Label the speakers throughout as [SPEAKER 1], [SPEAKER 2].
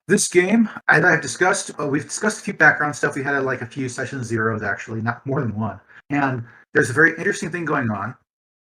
[SPEAKER 1] This game, I've discussed, we've discussed a few background stuff. We had like a few session zeros, actually, not more than one. And there's a very interesting thing going on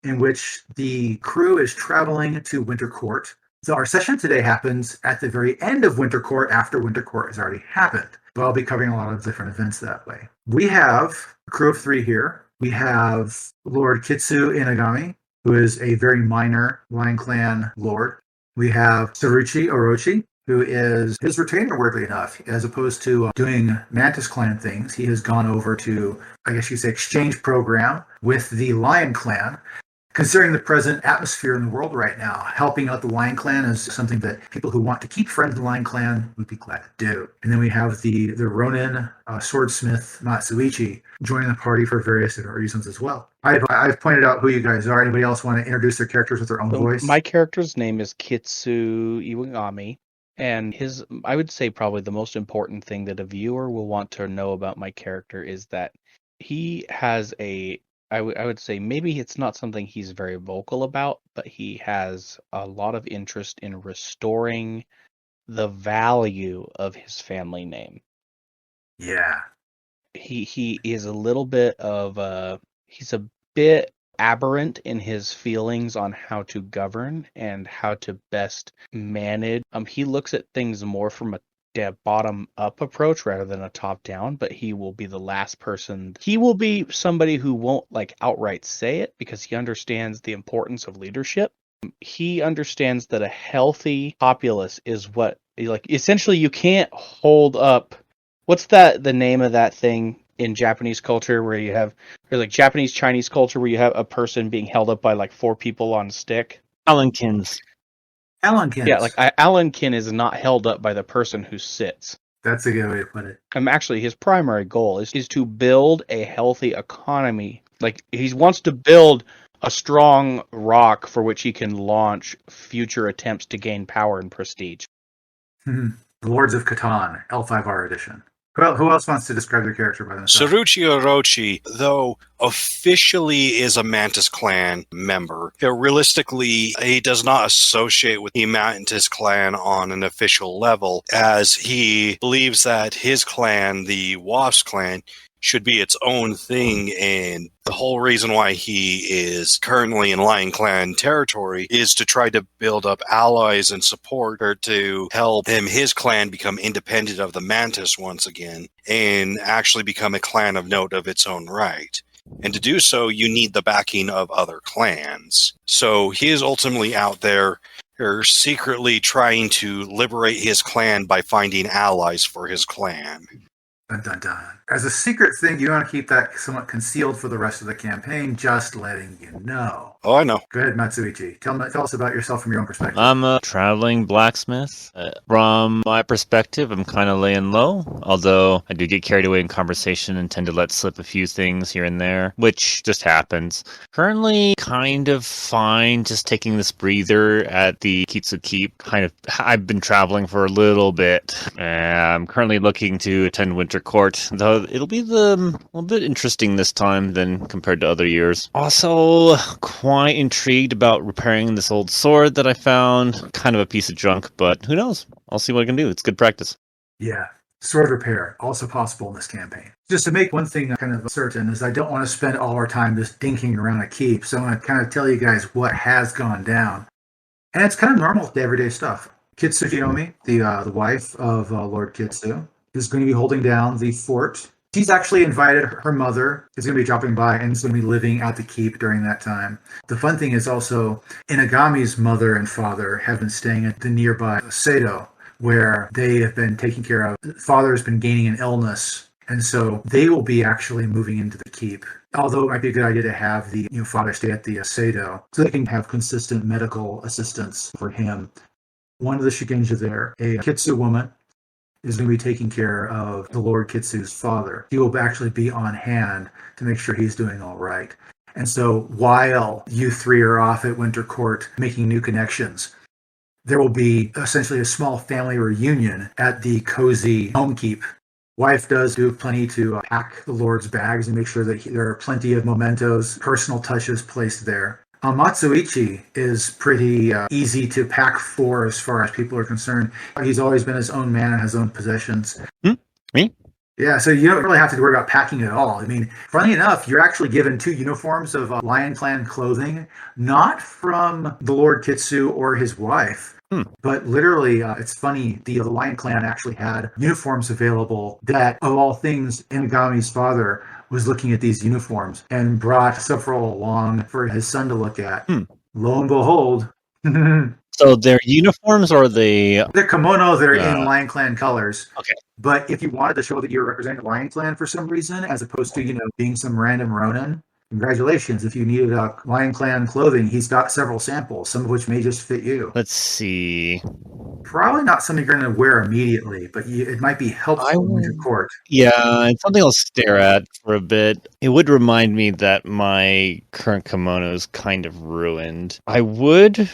[SPEAKER 1] in which the crew is traveling to Winter Court. So our session today happens at the very end of Winter Court after Winter Court has already happened. But I'll be covering a lot of different events that way. We have a crew of 3 here. We have Lord Kitsu Inagami, who is a very minor Lion Clan lord. We have Tsuruchi Orochi, who is his retainer, weirdly enough. As opposed to doing Mantis Clan things, he has gone over to, I guess you say, exchange program with the Lion Clan. Considering the present atmosphere in the world right now, helping out the Lion Clan is something that people who want to keep friends with the Lion Clan would be glad to do. And then we have the Ronin swordsmith Matsuichi joining the party for various different reasons as well. I've pointed out who you guys are. Anybody else want to introduce their characters with their own voice?
[SPEAKER 2] My character's name is Kitsu Iwagami. And I would say probably the most important thing that a viewer will want to know about my character is that he has I would say maybe it's not something he's very vocal about, but he has a lot of interest in restoring the value of his family name.
[SPEAKER 1] Yeah.
[SPEAKER 2] He is a little bit of he's a bit aberrant in his feelings on how to govern and how to best manage. He looks at things more from a bottom up approach rather than a top down, but he will be the last person. He will be somebody who won't like outright say it because he understands the importance of leadership. He understands that a healthy populace is what, like, essentially you can't hold up. What's the name of that thing in Japanese culture where you have, or like Japanese Chinese culture where you have a person being held up by like 4 people on a stick?
[SPEAKER 3] Alenkins.
[SPEAKER 2] Yeah, like Alankin is not held up by the person who sits.
[SPEAKER 1] That's a good way to put it.
[SPEAKER 2] Actually, his primary goal is to build a healthy economy. Like, he wants to build a strong rock for which he can launch future attempts to gain power and prestige.
[SPEAKER 1] The Lords of Catan, L5R edition. Well, who else wants to describe their character by themselves?
[SPEAKER 4] Tsuruchi Orochi, though officially is a Mantis Clan member, realistically, he does not associate with the Mantis Clan on an official level, as he believes that his clan, the Wasp Clan, should be its own thing, and the whole reason why he is currently in Lion Clan territory is to try to build up allies and support or to help his clan become independent of the Mantis once again and actually become a clan of note of its own right. And to do so, you need the backing of other clans. So he is ultimately out there secretly trying to liberate his clan by finding allies for his clan.
[SPEAKER 1] Dun, dun, dun. As a secret thing, you want to keep that somewhat concealed for the rest of the campaign, just letting you know.
[SPEAKER 4] Oh, I know.
[SPEAKER 1] Go ahead, Matsuichi. Tell us about yourself from your own perspective.
[SPEAKER 3] I'm a traveling blacksmith. From my perspective, I'm kind of laying low, although I do get carried away in conversation and tend to let slip a few things here and there, which just happens. Currently, kind of fine, just taking this breather at the Kitsu Keep. I've been traveling for a little bit. I'm currently looking to attend Winter Court, though it'll be a little bit interesting this time than compared to other years. Also, quite intrigued about repairing this old sword that I found. Kind of a piece of junk, but who knows? I'll see what I can do. It's good practice.
[SPEAKER 1] Yeah. Sword repair, also possible in this campaign. Just to make one thing kind of certain is I don't want to spend all our time just dinking around a keep, so I'm going to kind of tell you guys what has gone down. And it's kind of normal to everyday stuff. Kitsuyomi, the wife of Lord Kitsu, is going to be holding down the fort. She's actually invited her mother, is going to be dropping by, and is going to be living at the keep during that time. The fun thing is also, Inagami's mother and father have been staying at the nearby Seido, where they have been taken care of. Father has been gaining an illness, and so they will be actually moving into the keep. Although it might be a good idea to have the father stay at the Seido, so they can have consistent medical assistance for him. One of the Shigenja there, a Kitsu woman, is going to be taking care of the Lord Kitsu's father. He will actually be on hand to make sure he's doing all right. And so while you 3 are off at Winter Court making new connections, there will be essentially a small family reunion at the cozy home keep. Wife does do plenty to pack the Lord's bags and make sure that there are plenty of mementos, personal touches placed there. Matsuichi is pretty easy to pack for as far as people are concerned. He's always been his own man and his own possessions.
[SPEAKER 3] Me?
[SPEAKER 1] Yeah, so you don't really have to worry about packing at all. I mean, funny enough, you're actually given 2 uniforms of Lion Clan clothing, not from the Lord Kitsu or his wife, but literally, it's funny, the Lion Clan actually had uniforms available that, of all things, Inagami's father was looking at these uniforms and brought several along for his son to look at. Lo and behold,
[SPEAKER 3] So they're uniforms or
[SPEAKER 1] they're kimono, they're in
[SPEAKER 3] Uh,
[SPEAKER 1] Lion Clan colors.
[SPEAKER 3] Okay.
[SPEAKER 1] But if you wanted to show that you're representing Lion Clan for some reason, as opposed to, being some random Ronin, congratulations. If you needed Lion Clan clothing, he's got several samples, some of which may just fit you.
[SPEAKER 3] Let's see.
[SPEAKER 1] Probably not something you're going to wear immediately, but it might be helpful in Winter Court.
[SPEAKER 3] Yeah, it's something I'll stare at for a bit. It would remind me that my current kimono is kind of ruined. I would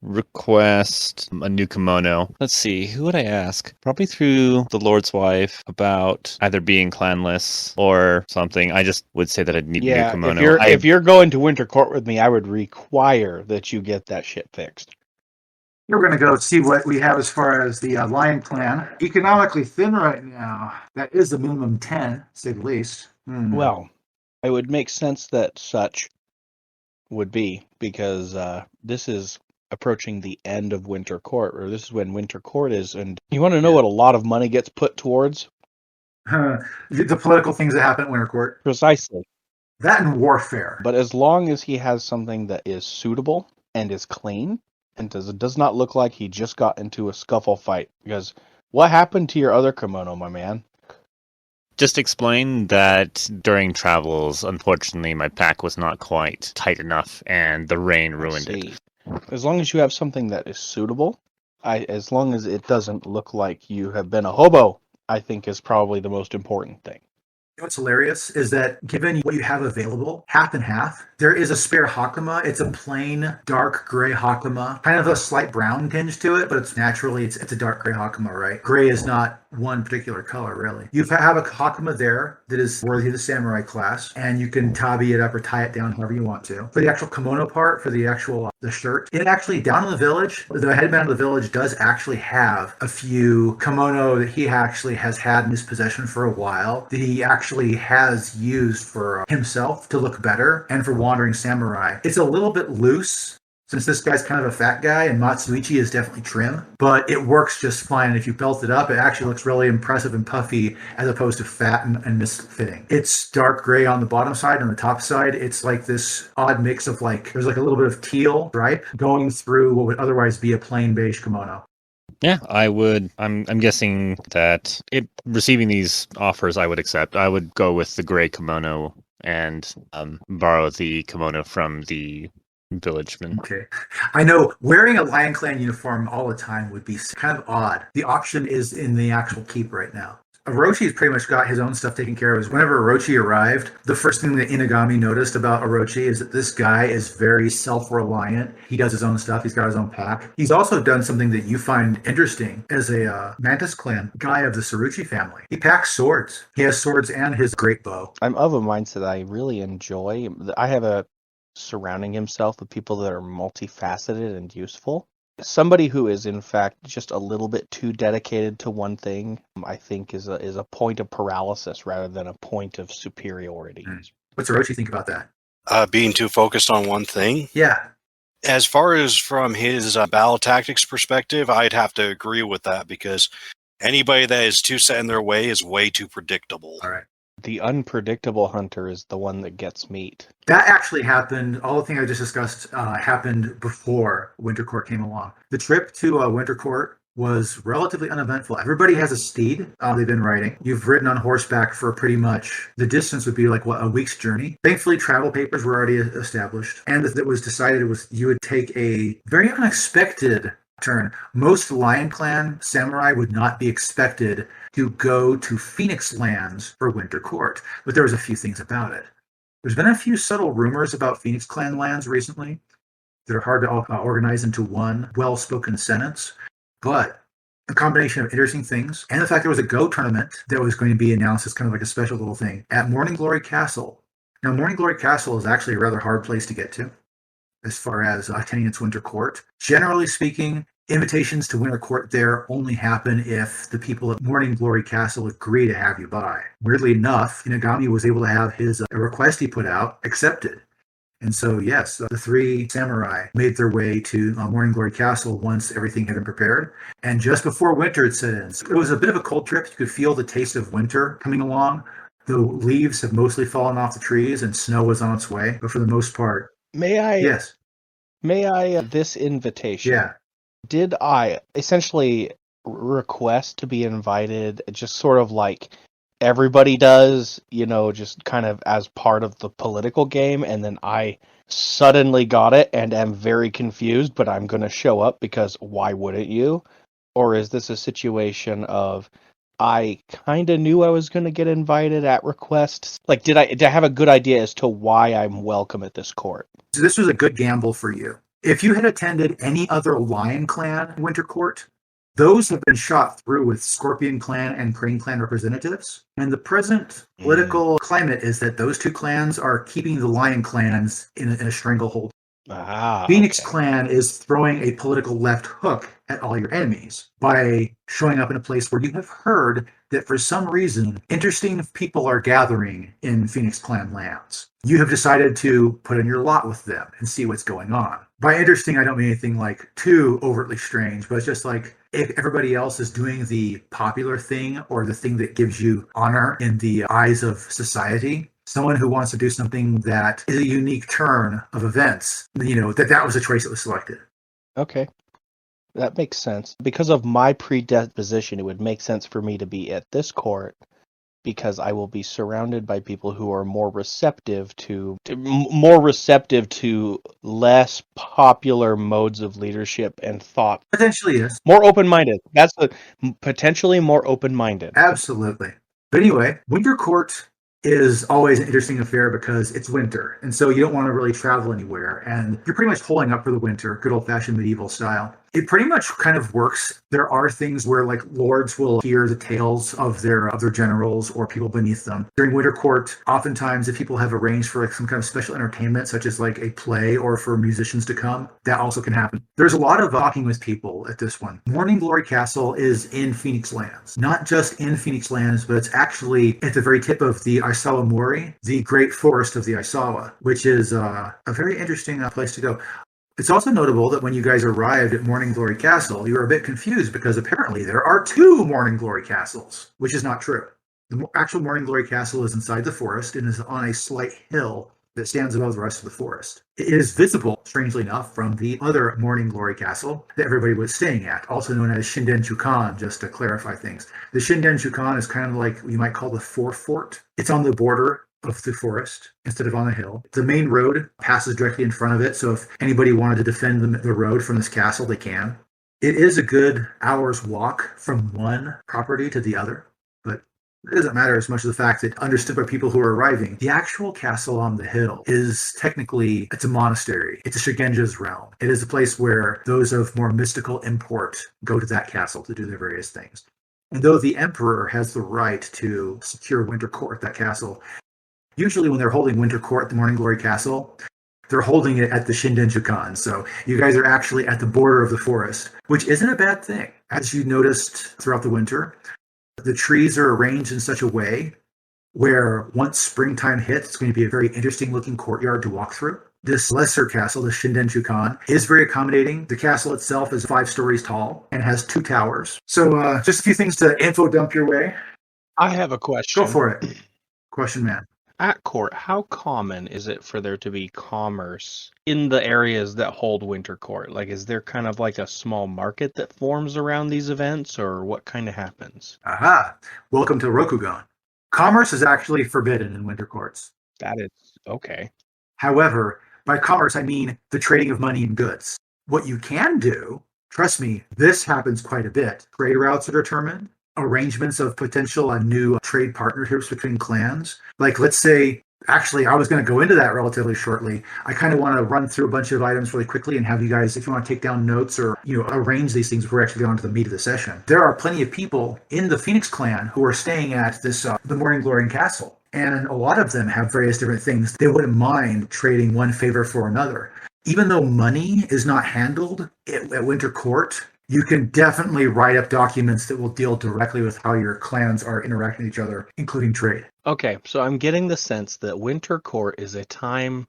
[SPEAKER 3] request a new kimono. Let's see, who would I ask? Probably through the Lord's wife about either being clanless or something. I just would say that I'd need a new kimono.
[SPEAKER 2] If you're going to Winter Court with me, I would require that you get that shit fixed.
[SPEAKER 1] We're going to go see what we have as far as the Lion Clan. Economically thin right now. That is the minimum 10, to say the least.
[SPEAKER 2] Well, it would make sense that such would be, because this is approaching the end of Winter Court, or this is when Winter Court is, and you want to know what a lot of money gets put towards?
[SPEAKER 1] The political things that happen at Winter Court.
[SPEAKER 2] Precisely.
[SPEAKER 1] That and warfare.
[SPEAKER 2] But as long as he has something that is suitable and is clean, and does not look like he just got into a scuffle fight, because what happened to your other kimono, my man?
[SPEAKER 3] Just explain that during travels, unfortunately, my pack was not quite tight enough, and the rain ruined it.
[SPEAKER 2] As long as you have something that is suitable, as long as it doesn't look like you have been a hobo, I think is probably the most important thing.
[SPEAKER 1] What's hilarious is that given what you have available, half and half, there is a spare Hakama. It's a plain dark gray Hakama, kind of a slight brown tinge to it, but it's a dark gray Hakama, right? Gray is not one particular color, really. You have a Hakama there that is worthy of the samurai class, and you can tabi it up or tie it down however you want to. For the actual kimono part, for the actual the shirt, it actually, down in the village, the headman of the village does actually have a few kimono that he actually has had in his possession for a while, that he actually has used for himself to look better and for wandering samurai. It's a little bit loose, since this guy's kind of a fat guy and Matsuichi is definitely trim, but it works just fine. If you belt it up, it actually looks really impressive and puffy as opposed to fat and misfitting. It's dark gray on the bottom side. On the top side, it's like this odd mix of there's like a little bit of teal stripe going through what would otherwise be a plain beige kimono.
[SPEAKER 3] Yeah, I would. I'm guessing that receiving these offers, I would accept. I would go with the gray kimono and borrow the kimono from the villageman.
[SPEAKER 1] Okay. I know wearing a Lion Clan uniform all the time would be kind of odd. The option is in the actual keep right now. Orochi's pretty much got his own stuff taken care of. Whenever Orochi arrived, the first thing that Inagami noticed about Orochi is that this guy is very self-reliant. He does his own stuff. He's got his own pack. He's also done something that you find interesting as a Mantis Clan guy of the Saruchi family. He packs swords. He has swords and his great bow.
[SPEAKER 2] I'm of a mindset I really enjoy. I have a surrounding himself with people that are multifaceted and useful. Somebody who is, in fact, just a little bit too dedicated to one thing, I think, is a point of paralysis rather than a point of superiority.
[SPEAKER 1] What's Orochi think about that?
[SPEAKER 4] Being too focused on one thing?
[SPEAKER 1] Yeah.
[SPEAKER 4] As far as from his battle tactics perspective, I'd have to agree with that, because anybody that is too set in their way is way too predictable.
[SPEAKER 1] All right.
[SPEAKER 2] The unpredictable hunter is the one that gets meat.
[SPEAKER 1] That actually happened. All the things I just discussed happened before Winter Court came along. The trip to Winter Court was relatively uneventful. Everybody has a steed they've been riding. You've ridden on horseback for pretty much, the distance would be like, a week's journey. Thankfully, travel papers were already established. And that was decided was you would take a very unexpected turn. Most Lion Clan samurai would not be expected to go to Phoenix Lands for Winter Court, but there was a few things about it. There's been a few subtle rumors about Phoenix Clan lands recently that are hard to organize into one well-spoken sentence, but a combination of interesting things and the fact there was a Go tournament that was going to be announced as kind of like a special little thing at Morning Glory Castle. Now, Morning Glory Castle is actually a rather hard place to get to. as far as attending its winter court. Generally speaking, invitations to winter court there only happen if the people at Morning Glory Castle agree to have you by. Weirdly enough, Iwagami was able to have his request he put out accepted. And so, yes, the three samurai made their way to Morning Glory Castle once everything had been prepared. And just before winter had set in. So it was a bit of a cold trip. You could feel the taste of winter coming along. The leaves have mostly fallen off the trees and snow was on its way. But for the most part, yes.
[SPEAKER 2] This invitation,
[SPEAKER 1] Yeah.
[SPEAKER 2] did I essentially request to be invited just sort of like everybody does, just kind of as part of the political game, and then I suddenly got it and am very confused, but I'm going to show up because why wouldn't you? Or is this a situation of I kind of knew I was going to get invited at request? Like, did I have a good idea as to why I'm welcome at this court?
[SPEAKER 1] So this was a good gamble for you. If you had attended any other Lion Clan winter court, those have been shot through with Scorpion Clan and Crane Clan representatives. And the present political climate is that those two clans are keeping the Lion Clans in a stranglehold. Phoenix Clan is throwing a political left hook at all your enemies by showing up in a place where you have heard that for some reason interesting people are gathering in Phoenix Clan lands. You have decided to put in your lot with them and see what's going on. By interesting, I don't mean anything like too overtly strange, but it's just like if everybody else is doing the popular thing or the thing that gives you honor in the eyes of society, someone who wants to do something that is a unique turn of events, that was a choice that was selected.
[SPEAKER 2] Okay. That makes sense. Because of my predisposition, it would make sense for me to be at this court because I will be surrounded by people who are more receptive to less popular modes of leadership and thought.
[SPEAKER 1] Potentially, yes.
[SPEAKER 2] More open-minded. That's potentially more open-minded.
[SPEAKER 1] Absolutely. But anyway, winter court is always an interesting affair because it's winter. And so you don't want to really travel anywhere. And you're pretty much holding up for the winter, good old-fashioned medieval style. It pretty much kind of works. There are things where like lords will hear the tales of their generals or people beneath them. During winter court, oftentimes if people have arranged for like some kind of special entertainment, such as like a play or for musicians to come, that also can happen. There's a lot of talking with people at this one. Morning Glory Castle is in Phoenix Lands. Not just in Phoenix Lands, but it's actually at the very tip of the Aisawa Mori, the great forest of the Aisawa, which is a very interesting place to go. It's also notable that when you guys arrived at Morning Glory Castle, you were a bit confused because apparently there are two Morning Glory Castles, which is not true. The actual Morning Glory Castle is inside the forest and is on a slight hill that stands above the rest of the forest. It is visible, strangely enough, from the other Morning Glory Castle that everybody was staying at, also known as Shinden-Chukan, just to clarify things. The Shinden-Chukan is kind of like what you might call the forefort. It's on the border of the forest instead of on a hill. The main road passes directly in front of it, so if anybody wanted to defend the road from this castle, they can. It is a good hour's walk from one property to the other, but it doesn't matter as much as the fact that understood by people who are arriving, the actual castle on the hill is technically, it's a monastery. It's a Shigenja's realm. It is a place where those of more mystical import go to that castle to do their various things. And though the emperor has the right to secure winter court at that castle, usually when they're holding winter court at the Morning Glory Castle, they're holding it at the Shinden-Chukan. So you guys are actually at the border of the forest, which isn't a bad thing. As you noticed throughout the winter, the trees are arranged in such a way where once springtime hits, it's going to be a very interesting looking courtyard to walk through. This lesser castle, the Shinden-Chukan, is very accommodating. The castle itself is 5 stories tall and has 2 towers. So just a few things to info dump your way.
[SPEAKER 2] I have a question.
[SPEAKER 1] Go for it. Question man.
[SPEAKER 2] At court, how common is it for there to be commerce in the areas that hold winter court? Like, is there kind of like a small market that forms around these events, or what kind of happens?
[SPEAKER 1] Aha! Welcome to Rokugan. Commerce is actually forbidden in winter courts.
[SPEAKER 2] That is okay.
[SPEAKER 1] However, by commerce, I mean the trading of money and goods. What you can do, trust me, this happens quite a bit. Trade routes are determined. Arrangements of potential new trade partnerships between clans. Like, let's say, actually, I was going to go into that relatively shortly. I kind of want to run through a bunch of items really quickly and have you guys, if you want to take down notes or, arrange these things before we actually go on to the meat of the session. There are plenty of people in the Phoenix clan who are staying at this, the Morning Glory Castle. And a lot of them have various different things. They wouldn't mind trading one favor for another. even though money is not handled at Winter Court, you can definitely write up documents that will deal directly with how your clans are interacting with each other, including trade.
[SPEAKER 2] Okay, so I'm getting the sense that Winter Court is a time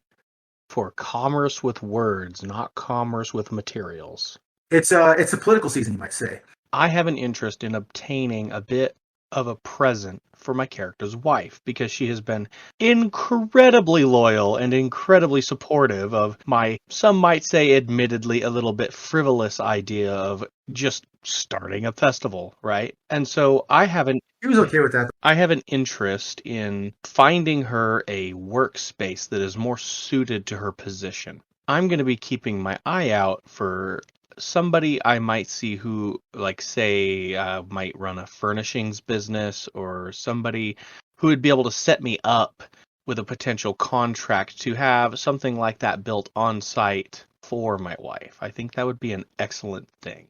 [SPEAKER 2] for commerce with words, not commerce with materials.
[SPEAKER 1] It's a political season, you might say.
[SPEAKER 2] I have an interest in obtaining a bit of a present for my character's wife because she has been incredibly loyal and incredibly supportive of my, some might say admittedly a little bit frivolous idea of just starting a festival, right? And so
[SPEAKER 1] He was okay with that.
[SPEAKER 2] I have an interest in finding her a workspace that is more suited to her position. I'm going to be keeping my eye out for somebody I might see who, like, say, might run a furnishings business, or somebody who would be able to set me up with a potential contract to have something like that built on site for my wife. I think that would be an excellent thing.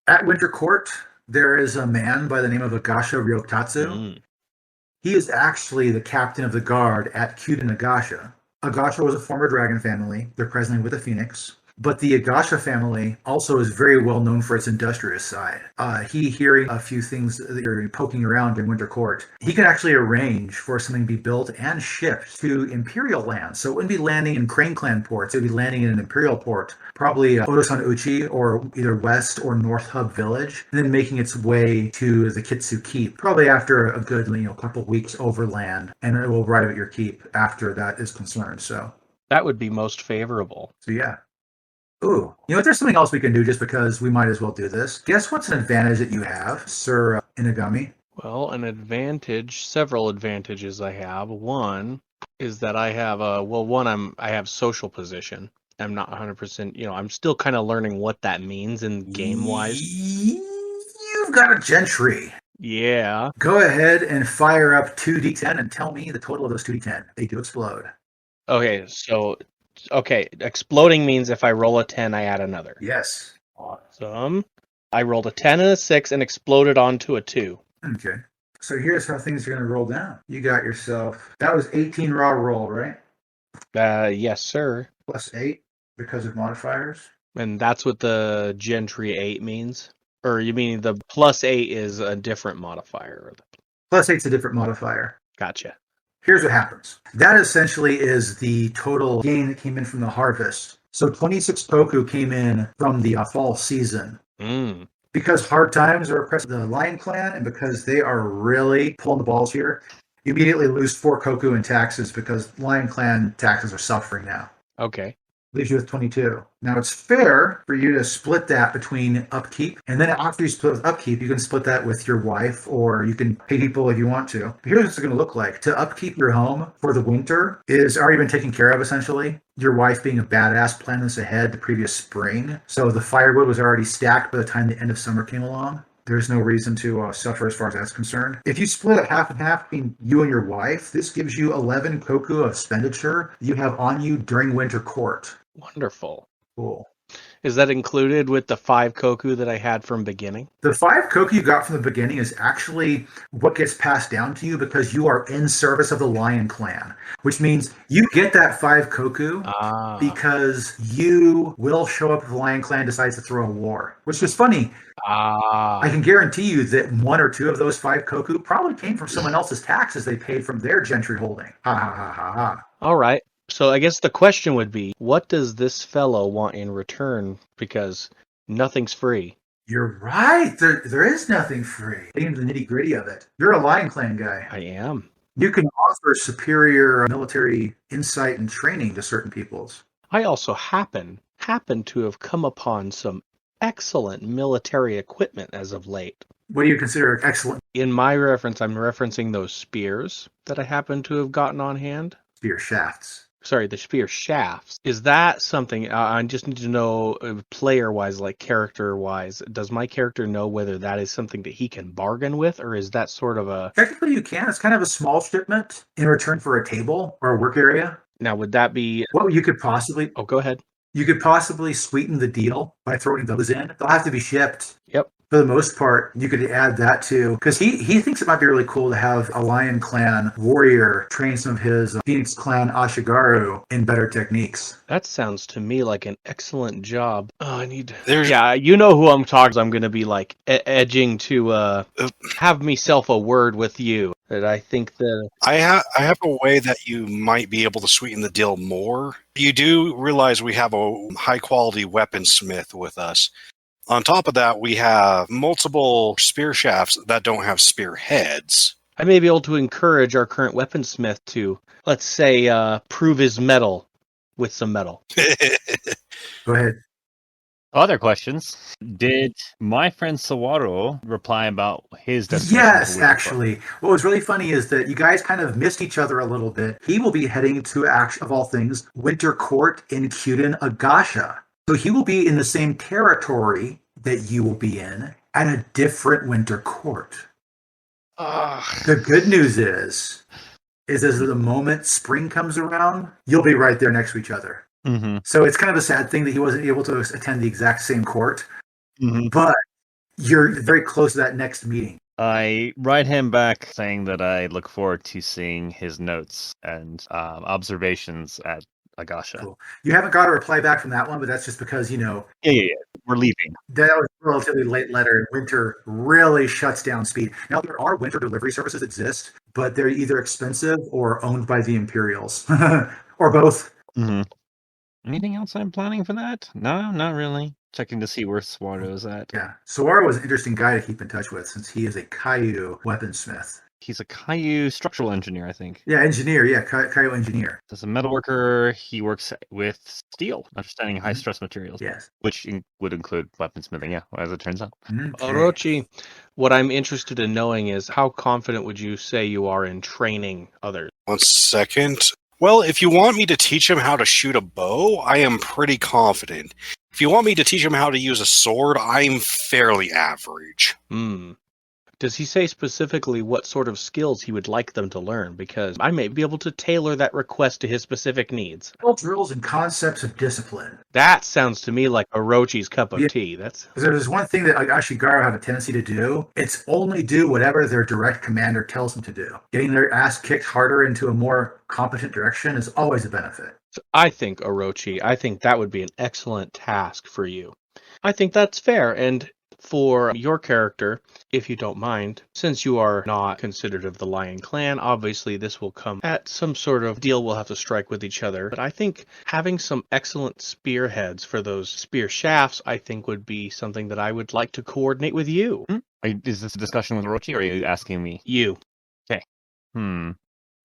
[SPEAKER 1] At Winter Court, there is a man by the name of Agasha Ryotatsu. He is actually the captain of the guard at Kyuden Agasha. Agasha was a former dragon family. They're presently with the Phoenix. But the Agasha family also is very well known for its industrious side. He hearing a few things that you're poking around in Winter Court, he can actually arrange for something to be built and shipped to Imperial land. So it wouldn't be landing in Crane Clan ports. It would be landing in an Imperial port, probably Otosan Uchi or either West or North Hub Village, and then making its way to the Kitsu Keep, probably after a good couple weeks overland, and it will arrive at your keep after that is concerned. So
[SPEAKER 2] that would be most favorable.
[SPEAKER 1] So yeah. Ooh, there's something else we can do just because we might as well do this. Guess what's an advantage that you have, Sir Inagami?
[SPEAKER 2] Well, several advantages I have. One is that I have I have social position. I'm not 100%, I'm still kind of learning what that means in game-wise.
[SPEAKER 1] You've got a gentry.
[SPEAKER 2] Yeah.
[SPEAKER 1] Go ahead and fire up 2d10 and tell me the total of those 2d10. They do explode.
[SPEAKER 2] Okay, exploding means if I roll a 10, I add another.
[SPEAKER 1] Yes.
[SPEAKER 2] Awesome. I rolled a 10 and a 6 and exploded onto a 2.
[SPEAKER 1] Okay. So here's how things are going to roll down. You got yourself, that was 18 raw roll, right?
[SPEAKER 2] Yes, sir.
[SPEAKER 1] Plus 8 because of modifiers.
[SPEAKER 2] And that's what the Gentry 8 means? Or you mean the plus 8 is a different modifier?
[SPEAKER 1] Plus 8's a different modifier.
[SPEAKER 2] Gotcha.
[SPEAKER 1] Here's what happens. That essentially is the total gain that came in from the harvest. So 26 koku came in from the fall season. Because hard times are oppressing the Lion Clan, and because they are really pulling the balls here, you immediately lose 4 koku in taxes because Lion Clan taxes are suffering now.
[SPEAKER 2] Okay.
[SPEAKER 1] Leaves you with 22. Now it's fair for you to split that between upkeep, and then after you split with upkeep, you can split that with your wife, or you can pay people if you want to. But here's what it's going to look like. To upkeep your home for the winter is already been taken care of, essentially. Your wife being a badass planned this ahead the previous spring. So the firewood was already stacked by the time the end of summer came along. There's no reason to suffer as far as that's concerned. If you split it half and half between you and your wife, this gives you 11 koku of expenditure you have on you during Winter Court.
[SPEAKER 2] Wonderful.
[SPEAKER 1] Cool.
[SPEAKER 2] Is that included with the 5 koku that I had from beginning?
[SPEAKER 1] The 5 koku you got from the beginning is actually what gets passed down to you because you are in service of the Lion Clan, which means you get that 5 koku because you will show up if the Lion Clan decides to throw a war, which is funny. I can guarantee you that 1 or 2 of those 5 koku probably came from someone else's taxes they paid from their gentry holding. Ha ha ha ha ha.
[SPEAKER 2] All right. So I guess the question would be, what does this fellow want in return? Because nothing's free.
[SPEAKER 1] You're right. There is nothing free. Getting into the nitty gritty of it. You're a Lion Clan guy.
[SPEAKER 2] I am.
[SPEAKER 1] You can offer superior military insight and training to certain peoples.
[SPEAKER 2] I also happen to have come upon some excellent military equipment as of late.
[SPEAKER 1] What do you consider excellent?
[SPEAKER 2] In my reference, I'm referencing those spears that I happen to have gotten on hand.
[SPEAKER 1] Spear shafts.
[SPEAKER 2] Sorry, the spear shafts. Is that something, I just need to know player-wise, like character-wise, does my character know whether that is something that he can bargain with, or is that sort of a...
[SPEAKER 1] Technically you can. It's kind of a small shipment in return for a table or a work area.
[SPEAKER 2] Now, would that be...
[SPEAKER 1] What you could possibly...
[SPEAKER 2] Oh, go ahead.
[SPEAKER 1] You could possibly sweeten the deal by throwing those in. They'll have to be shipped.
[SPEAKER 2] Yep.
[SPEAKER 1] For the most part, you could add that too, because he thinks it might be really cool to have a Lion Clan warrior train some of his Phoenix Clan Ashigaru in better techniques.
[SPEAKER 2] That sounds to me like an excellent job. Oh, I need.
[SPEAKER 4] There's-
[SPEAKER 2] Yeah, you know who I'm talking. I'm going to be like edging to have myself a word with you. That I think that
[SPEAKER 4] I have a way that you might be able to sweeten the deal more. You do realize we have a high quality weaponsmith with us. On top of that, we have multiple spear shafts that don't have spear heads.
[SPEAKER 2] I may be able to encourage our current weaponsmith to, let's say, prove his metal with some metal.
[SPEAKER 1] Go ahead.
[SPEAKER 3] Other questions. Did my friend Sawaro reply about his destination?
[SPEAKER 1] Yes, actually. What was really funny is that you guys kind of missed each other a little bit. He will be heading to, of all things, Winter Court in Kyuden, Agasha. So he will be in the same territory that you will be in at a different Winter Court. The good news is as the moment spring comes around, you'll be right there next to each other.
[SPEAKER 3] Mm-hmm.
[SPEAKER 1] So it's kind of a sad thing that he wasn't able to attend the exact same court,
[SPEAKER 3] Mm-hmm.
[SPEAKER 1] but you're very close to that next meeting.
[SPEAKER 3] I write him back saying that I look forward to seeing his notes and observations at Agasha.
[SPEAKER 1] Cool. You haven't got a reply back from that one, but that's just because,
[SPEAKER 3] Yeah. We're leaving.
[SPEAKER 1] That was a relatively late letter. Winter really shuts down speed. Now, there are winter delivery services that exist, but they're either expensive or owned by the Imperials, or both.
[SPEAKER 3] Mm-hmm. Anything else I'm planning for that? No, not really. Checking to see where Swaro's at.
[SPEAKER 1] Yeah. Sawara was an interesting guy to keep in touch with since he is a Kaiju weaponsmith.
[SPEAKER 3] He's a Kaiju structural engineer, I think.
[SPEAKER 1] Yeah, engineer. Yeah, Kaiju engineer.
[SPEAKER 3] As a metalworker, he works with steel, understanding high stress materials.
[SPEAKER 1] Yes.
[SPEAKER 3] Which would include weaponsmithing, yeah, as it turns out.
[SPEAKER 1] Okay.
[SPEAKER 2] Orochi, what I'm interested in knowing is how confident would you say you are in training others?
[SPEAKER 4] 1 second. Well, if you want me to teach him how to shoot a bow, I am pretty confident. If you want me to teach him how to use a sword, I'm fairly average.
[SPEAKER 2] Does he say specifically what sort of skills he would like them to learn? Because I may be able to tailor that request to his specific needs.
[SPEAKER 1] All drills and concepts of discipline.
[SPEAKER 2] That sounds to me like Orochi's cup of
[SPEAKER 1] Yeah.
[SPEAKER 2] tea. That's
[SPEAKER 1] Because there's one thing that Ashigaru have a tendency to do. It's only do whatever their direct commander tells them to do. Getting their ass kicked harder into a more competent direction is always a benefit.
[SPEAKER 2] So I think, Orochi, I think that would be an excellent task for you. I think that's fair, and for your character, if you don't mind, since you are not considered of the Lion Clan, obviously this will come at some sort of deal we'll have to strike with each other. But I think having some excellent spearheads for those spear shafts, I think would be something that I would like to coordinate with you.
[SPEAKER 3] Is this a discussion with Orochi, or are you asking me?
[SPEAKER 2] You.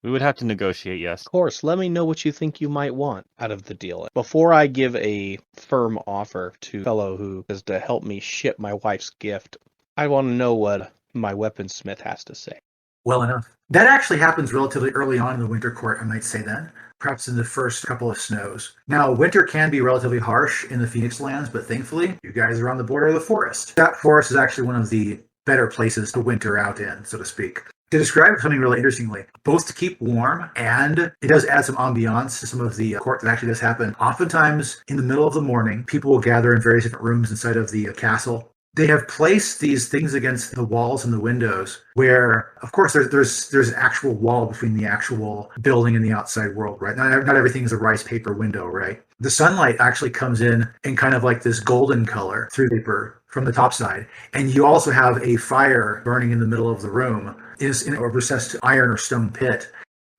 [SPEAKER 3] We would have to negotiate, yes.
[SPEAKER 2] Of course, let me know what you think you might want out of the deal. Before I give a firm offer to fellow who is to help me ship my wife's gift, I want to know what my weaponsmith has to say.
[SPEAKER 1] Well enough. That actually happens relatively early on in the Winter Court, I might say then. Perhaps in the first couple of snows. Now, winter can be relatively harsh in the Phoenix Lands, but thankfully, you guys are on the border of the forest. That forest is actually one of the better places to winter out in, so to speak. To describe something really interestingly, both to keep warm and it does add some ambiance to some of the court that actually does happen. Oftentimes, in the middle of the morning, people will gather in various different rooms inside of the castle. They have placed these things against the walls and the windows where, of course, there's an actual wall between the actual building and the outside world, right? Not everything is a rice paper window, right? The sunlight actually comes in kind of like this golden color through paper from the top side. And you also have a fire burning in the middle of the room. It is in a recessed iron or stone pit.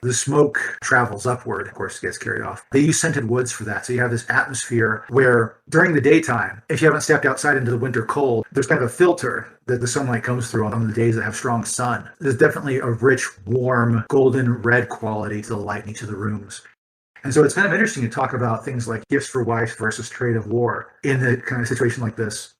[SPEAKER 1] The smoke travels upward, of course, gets carried off. They use scented woods for that. So you have this atmosphere where during the daytime, if you haven't stepped outside into the winter cold, there's kind of a filter that the sunlight comes through on the days that have strong sun. There's definitely a rich, warm, golden red quality to the light in each of the rooms. And so it's kind of interesting to talk about things like gifts for wives versus trade of war in a kind of situation like this.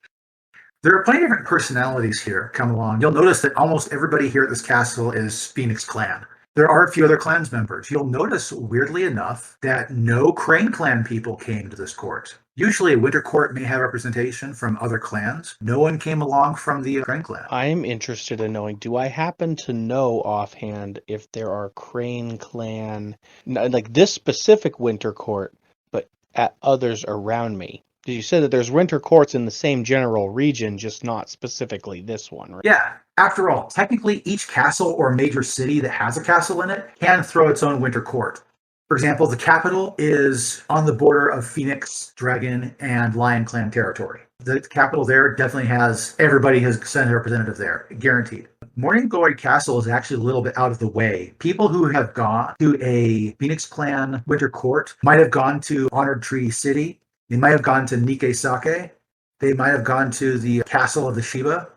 [SPEAKER 1] There are plenty of different personalities here come along. You'll notice that almost everybody here at this castle is Phoenix Clan. There are a few other clans members. You'll notice, weirdly enough, that no Crane Clan people came to this court. Usually a Winter Court may have representation from other clans. No one came along from the Crane Clan.
[SPEAKER 2] I'm interested in knowing, do I happen to know offhand if there are Crane Clan, like this specific Winter Court, but at others around me? You said that there's winter courts in the same general region, just not specifically this one, right?
[SPEAKER 1] Yeah. After all, technically each castle or major city that has a castle in it can throw its own winter court. For example, the capital is on the border of Phoenix, Dragon, and Lion Clan territory. The capital there definitely has, everybody has sent a representative there, guaranteed. Morning Glory Castle is actually a little bit out of the way. People who have gone to a Phoenix Clan winter court might have gone to Honored Tree City. They might have gone to Nikkei Sake. They might have gone to the Castle of the Shiba.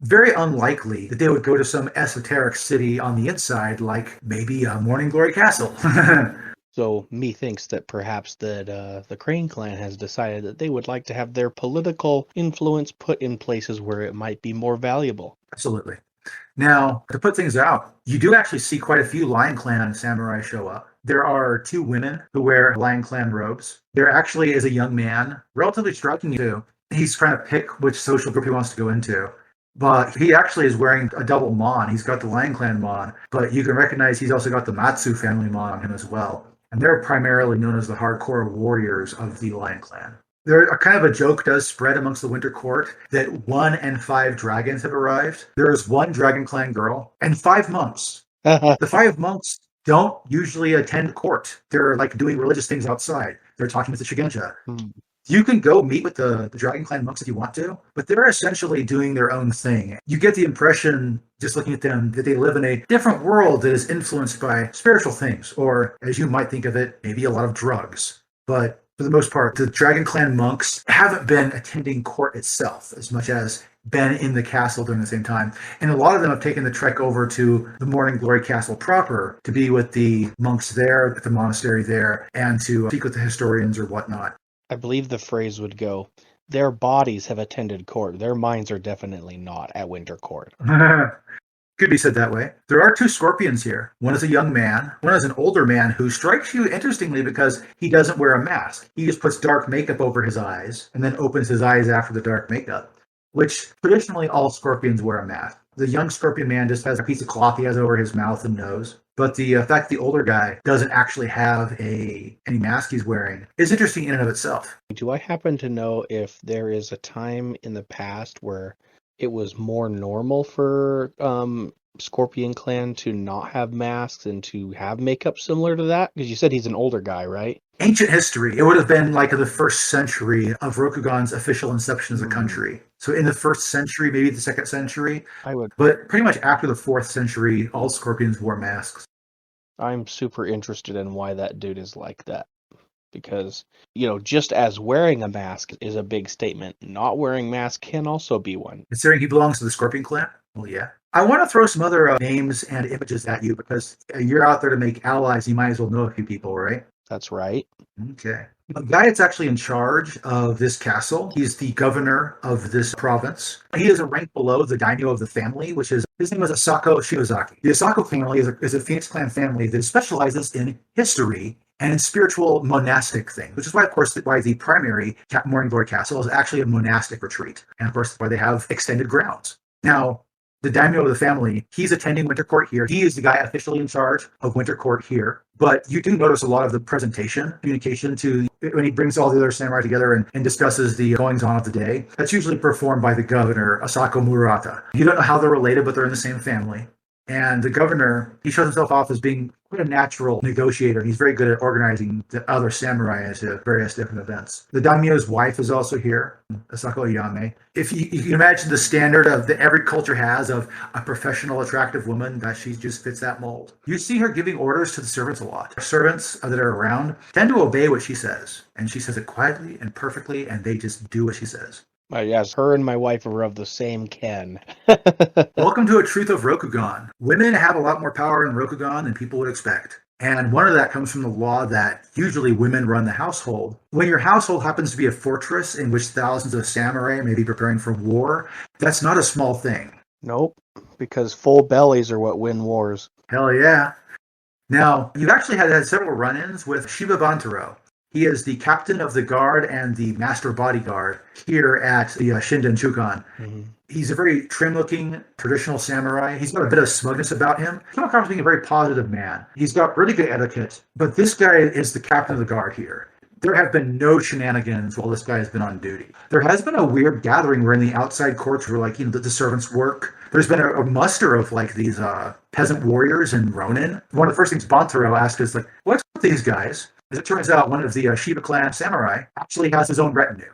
[SPEAKER 1] Very unlikely that they would go to some esoteric city on the inside, like maybe a Morning Glory Castle.
[SPEAKER 2] So methinks that perhaps that the Crane clan has decided that they would like to have their political influence put in places where it might be more valuable.
[SPEAKER 1] Absolutely. Now, to put things out, you do actually see quite a few Lion Clan samurai show up. There are 2 women who wear Lion Clan robes. There actually is a young man, relatively striking too. He's trying to pick which social group he wants to go into. But he actually is wearing a double mon. He's got the Lion Clan mon, but you can recognize he's also got the Matsu family mon on him as well. And they're primarily known as the hardcore warriors of the Lion Clan. There are kind of a joke does spread amongst the Winter Court that 1 and 5 dragons have arrived. There is 1 Dragon Clan girl and 5 monks. The 5 monks don't usually attend court. They're like doing religious things outside. They're talking with the Shigenja. You can go meet with the Dragon Clan monks if you want to, but they're essentially doing their own thing. You get the impression, just looking at them, that they live in a different world that is influenced by spiritual things, or as you might think of it, maybe a lot of drugs. But for the most part, the Dragon Clan monks haven't been attending court itself as much as been in the castle during the same time. And a lot of them have taken the trek over to the Morning Glory Castle proper to be with the monks there, at the monastery there, and to speak with the historians or whatnot.
[SPEAKER 2] I believe the phrase would go, their bodies have attended court. Their minds are definitely not at winter court.
[SPEAKER 1] Could be said that way. There are 2 scorpions here. One is a young man. One is an older man who strikes you interestingly because he doesn't wear a mask. He just puts dark makeup over his eyes and then opens his eyes after the dark makeup, which traditionally all scorpions wear a mask. The young scorpion man just has a piece of cloth he has over his mouth and nose. But the fact the older guy doesn't actually have any mask he's wearing is interesting in and of itself.
[SPEAKER 2] Do I happen to know if there is a time in the past where it was more normal for Scorpion Clan to not have masks and to have makeup similar to that? Because you said he's an older guy, right?
[SPEAKER 1] Ancient history. It would have been like the 1st century of Rokugan's official inception as a country. So in the 1st century, maybe the 2nd century. But pretty much after the 4th century, all scorpions wore masks.
[SPEAKER 2] I'm super interested in why that dude is like that. Because, just as wearing a mask is a big statement, not wearing mask can also be one.
[SPEAKER 1] Considering he belongs to the Scorpion Clan? Well, yeah. I want to throw some other names and images at you because you're out there to make allies. You might as well know a few people, right?
[SPEAKER 2] That's right.
[SPEAKER 1] Okay. The guy that's actually in charge of this castle, he's the governor of this province. He is a rank below the daimyo of the family, which is, his name is Asako Shiozaki. The Asako family is a Phoenix Clan family that specializes in history and in spiritual monastic things, which is why, of course, why the primary Morning Glory Castle is actually a monastic retreat. And, of course, that's why they have extended grounds. Now, the daimyo of the family, he's attending Winter Court here. He is the guy officially in charge of Winter Court here. But you do notice a lot of the communication to when he brings all the other samurai together and discusses the goings-on of the day. That's usually performed by the governor, Asako Murata. You don't know how they're related, but they're in the same family. And the governor, he shows himself off as being quite a natural negotiator. He's very good at organizing the other samurai into various different events. The daimyo's wife is also here, Asako Yame. If you can imagine the standard of that every culture has of a professional, attractive woman, that she just fits that mold. You see her giving orders to the servants a lot. Servants that are around tend to obey what she says. And she says it quietly and perfectly, and they just do what she says.
[SPEAKER 2] Yes, her and my wife are of the same ken.
[SPEAKER 1] Welcome to a truth of Rokugan. Women have a lot more power in Rokugan than people would expect. And one of that comes from the law that usually women run the household. When your household happens to be a fortress in which thousands of samurai may be preparing for war, that's not a small thing.
[SPEAKER 2] Nope, because full bellies are what win wars.
[SPEAKER 1] Hell yeah. Now, you've actually had several run-ins with Shiba Bantaro. He is the captain of the guard and the master bodyguard here at the Shinden Chukan. Mm-hmm. He's a very trim-looking, traditional samurai. He's got a bit of smugness about him. He comes across as being a very positive man. He's got really good etiquette, but this guy is the captain of the guard here. There have been no shenanigans while this guy has been on duty. There has been a weird gathering where in the outside courts where, like, the servants work. There's been a muster of, like, these peasant warriors and Ronin. One of the first things Bantaro asked is, like, what's with these guys? As it turns out, one of the Shiba clan samurai actually has his own retinue.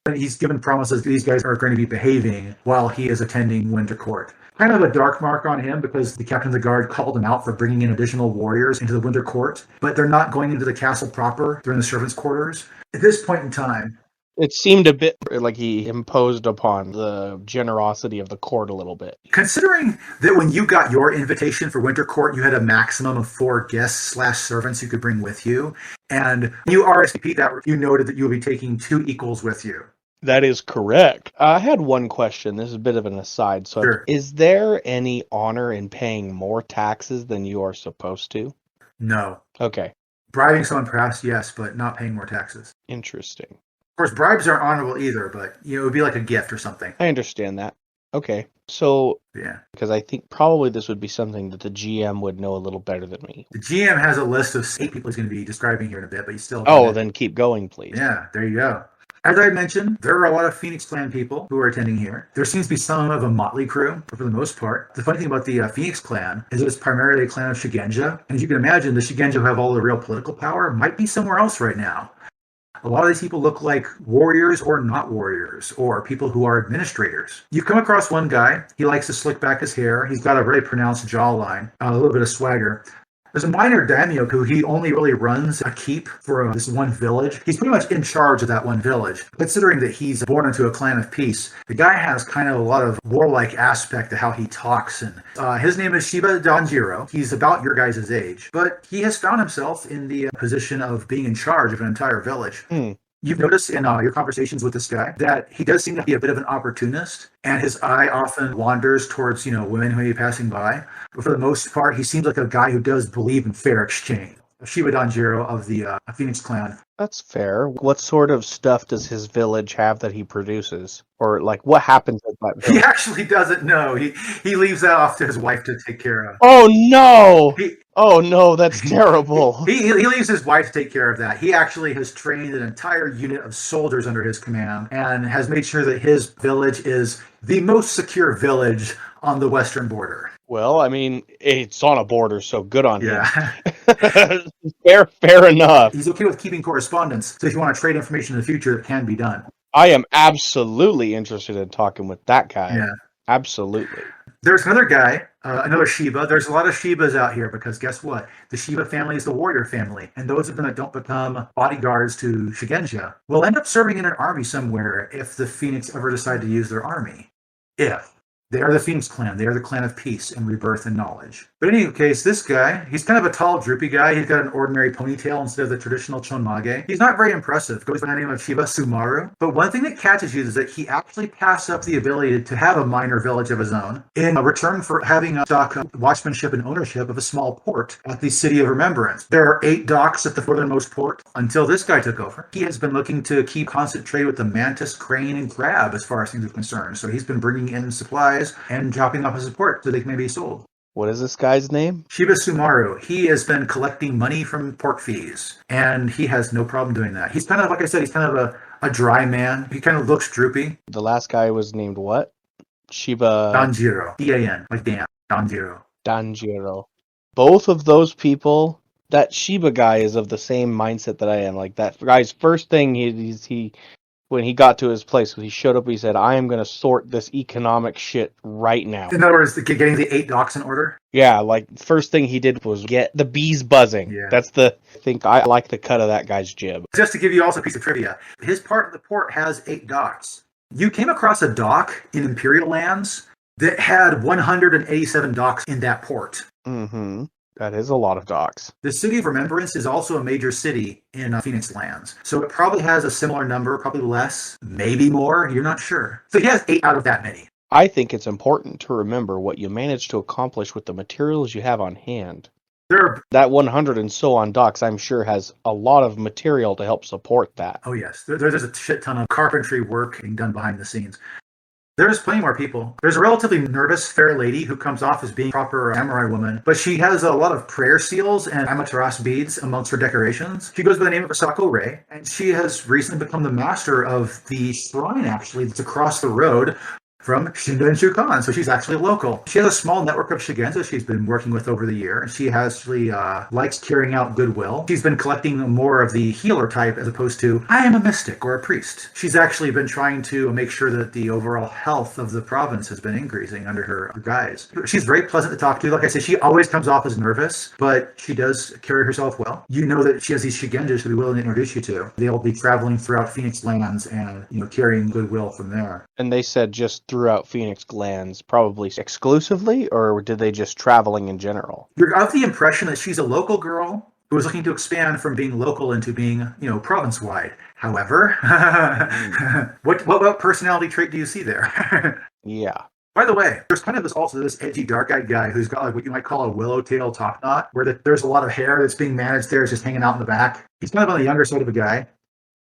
[SPEAKER 1] And he's given promises these guys are going to be behaving while he is attending Winter Court. Kind of a dark mark on him because the captain of the guard called him out for bringing in additional warriors into the Winter Court, but they're not going into the castle proper. They're in the servants' quarters. At this point in time,
[SPEAKER 2] it seemed a bit like he imposed upon the generosity of the court a little bit.
[SPEAKER 1] Considering that when you got your invitation for Winter Court, you had a maximum of 4 guests/servants you could bring with you, and you RSVP'd that, you noted that you would be taking 2 equals with you.
[SPEAKER 2] That is correct. I had one question. This is a bit of an aside. So,
[SPEAKER 1] Sure.
[SPEAKER 2] Is there any honor in paying more taxes than you are supposed to?
[SPEAKER 1] No.
[SPEAKER 2] Okay.
[SPEAKER 1] Bribing someone, perhaps, yes, but not paying more taxes.
[SPEAKER 2] Interesting.
[SPEAKER 1] Of course, bribes aren't honorable either, but it would be like a gift or something.
[SPEAKER 2] I understand that. Okay. So,
[SPEAKER 1] yeah,
[SPEAKER 2] because I think probably this would be something that the GM would know a little better than me.
[SPEAKER 1] The GM has a list of 8 people he's going to be describing here in a bit, but you still...
[SPEAKER 2] Oh, then keep going, please.
[SPEAKER 1] Yeah, there you go. As I mentioned, there are a lot of Phoenix Clan people who are attending here. There seems to be some of a motley crew, but for the most part. The funny thing about the Phoenix Clan is it's primarily a clan of Shigenja. And as you can imagine, the Shigenja who have all the real political power might be somewhere else right now. A lot of these people look like warriors or not warriors, or people who are administrators. You come across one guy, he likes to slick back his hair, he's got a very pronounced jawline, a little bit of swagger. There's a minor daimyo who he only really runs a keep for this one village. He's pretty much in charge of that one village. Considering that he's born into a clan of peace, the guy has kind of a lot of warlike aspect to how he talks. And his name is Shiba Danjiro. He's about your guys' age, but he has found himself in the position of being in charge of an entire village. You've noticed in your conversations with this guy that he does seem to be a bit of an opportunist, and his eye often wanders towards, women who may be passing by. But for the most part, he seems like a guy who does believe in fair exchange. Shiba Danjiro of the Phoenix Clan.
[SPEAKER 2] That's fair. What sort of stuff does his village have that he produces? Or, like, what happens at that village?
[SPEAKER 1] He actually doesn't know. He leaves that off to his wife to take care of.
[SPEAKER 2] Oh, no! Oh, no, that's terrible.
[SPEAKER 1] He leaves his wife to take care of that. He actually has trained an entire unit of soldiers under his command and has made sure that his village is the most secure village on the western border.
[SPEAKER 2] Well, I mean, it's on a border, so good on him.
[SPEAKER 1] Yeah.
[SPEAKER 2] Fair enough.
[SPEAKER 1] He's okay with keeping correspondence, so if you want to trade information in the future, it can be done.
[SPEAKER 2] I am absolutely interested in talking with that guy.
[SPEAKER 1] Yeah.
[SPEAKER 2] Absolutely.
[SPEAKER 1] There's another guy, another Shiba. There's a lot of Shibas out here because guess what? The Shiba family is the warrior family, and those of them that don't become bodyguards to Shigenja will end up serving in an army somewhere if the Phoenix ever decide to use their army. If. They are the Phoenix Clan. They are the clan of peace and rebirth and knowledge. But in any case, this guy, he's kind of a tall, droopy guy. He's got an ordinary ponytail instead of the traditional chonmage. He's not very impressive. Goes by the name of Shiba Sumaru. But one thing that catches you is that he actually passed up the ability to have a minor village of his own in return for having a stock watchmanship and ownership of a small port at the City of Remembrance. There are 8 docks at the northernmost port until this guy took over. He has been looking to keep constant trade with the mantis, crane, and crab as far as things are concerned. So he's been bringing in supplies and dropping off his support so they can maybe be sold.
[SPEAKER 2] What is this guy's name?
[SPEAKER 1] Shiba Sumaru. He has been collecting money from port fees, and he has no problem doing that. He's kind of, like I said, he's kind of a dry man. He kind of looks droopy.
[SPEAKER 2] The last guy was named what? Shiba...
[SPEAKER 1] Danjiro. D-A-N, like Dan. Danjiro.
[SPEAKER 2] Danjiro. Both of those people, that Shiba guy is of the same mindset that I am. Like, that guy's first thing he when he got to his place, he showed up, he said, I am going to sort this economic shit right now.
[SPEAKER 1] In other words, getting the 8 docks in order?
[SPEAKER 2] Yeah, like, first thing he did was get the bees buzzing.
[SPEAKER 1] Yeah.
[SPEAKER 2] I think I like the cut of that guy's jib.
[SPEAKER 1] Just to give you also a piece of trivia, his part of the port has 8 docks. You came across a dock in Imperial lands that had 187 docks in that port.
[SPEAKER 2] Mm-hmm. That is a lot of docks.
[SPEAKER 1] The City of Remembrance is also a major city in Phoenix lands. So it probably has a similar number, probably less, maybe more, you're not sure. So he has 8 out of that many.
[SPEAKER 2] I think it's important to remember what you managed to accomplish with the materials you have on hand. That 100 and so on docks, I'm sure, has a lot of material to help support that.
[SPEAKER 1] Oh yes, there's a shit ton of carpentry work being done behind the scenes. There's plenty more people. There's a relatively nervous fair lady who comes off as being a proper samurai woman, but she has a lot of prayer seals and amaterasu beads amongst her decorations. She goes by the name of Asako Rei, and she has recently become the master of the shrine, actually, that's across the road from Shinden Shukan, so she's actually local. She has a small network of shigenza she's been working with over the year, and she actually likes carrying out goodwill. She's been collecting more of the healer type as opposed to, I am a mystic or a priest. She's actually been trying to make sure that the overall health of the province has been increasing under her guise. She's very pleasant to talk to. Like I said, she always comes off as nervous, but she does carry herself well. You know that she has these shigenzas to be willing to introduce you to. They'll be traveling throughout Phoenix lands and, carrying goodwill from there.
[SPEAKER 2] And they said just throughout Phoenix Lands, probably exclusively, or did they just traveling in general?
[SPEAKER 1] You're of the impression that she's a local girl who is looking to expand from being local into being, province-wide. However, what personality trait do you see there?
[SPEAKER 2] Yeah.
[SPEAKER 1] By the way, there's kind of this edgy, dark-eyed guy who's got what you might call a willow-tail top knot, where there's a lot of hair that's being managed there, it's just hanging out in the back. He's kind of on the younger side of a guy.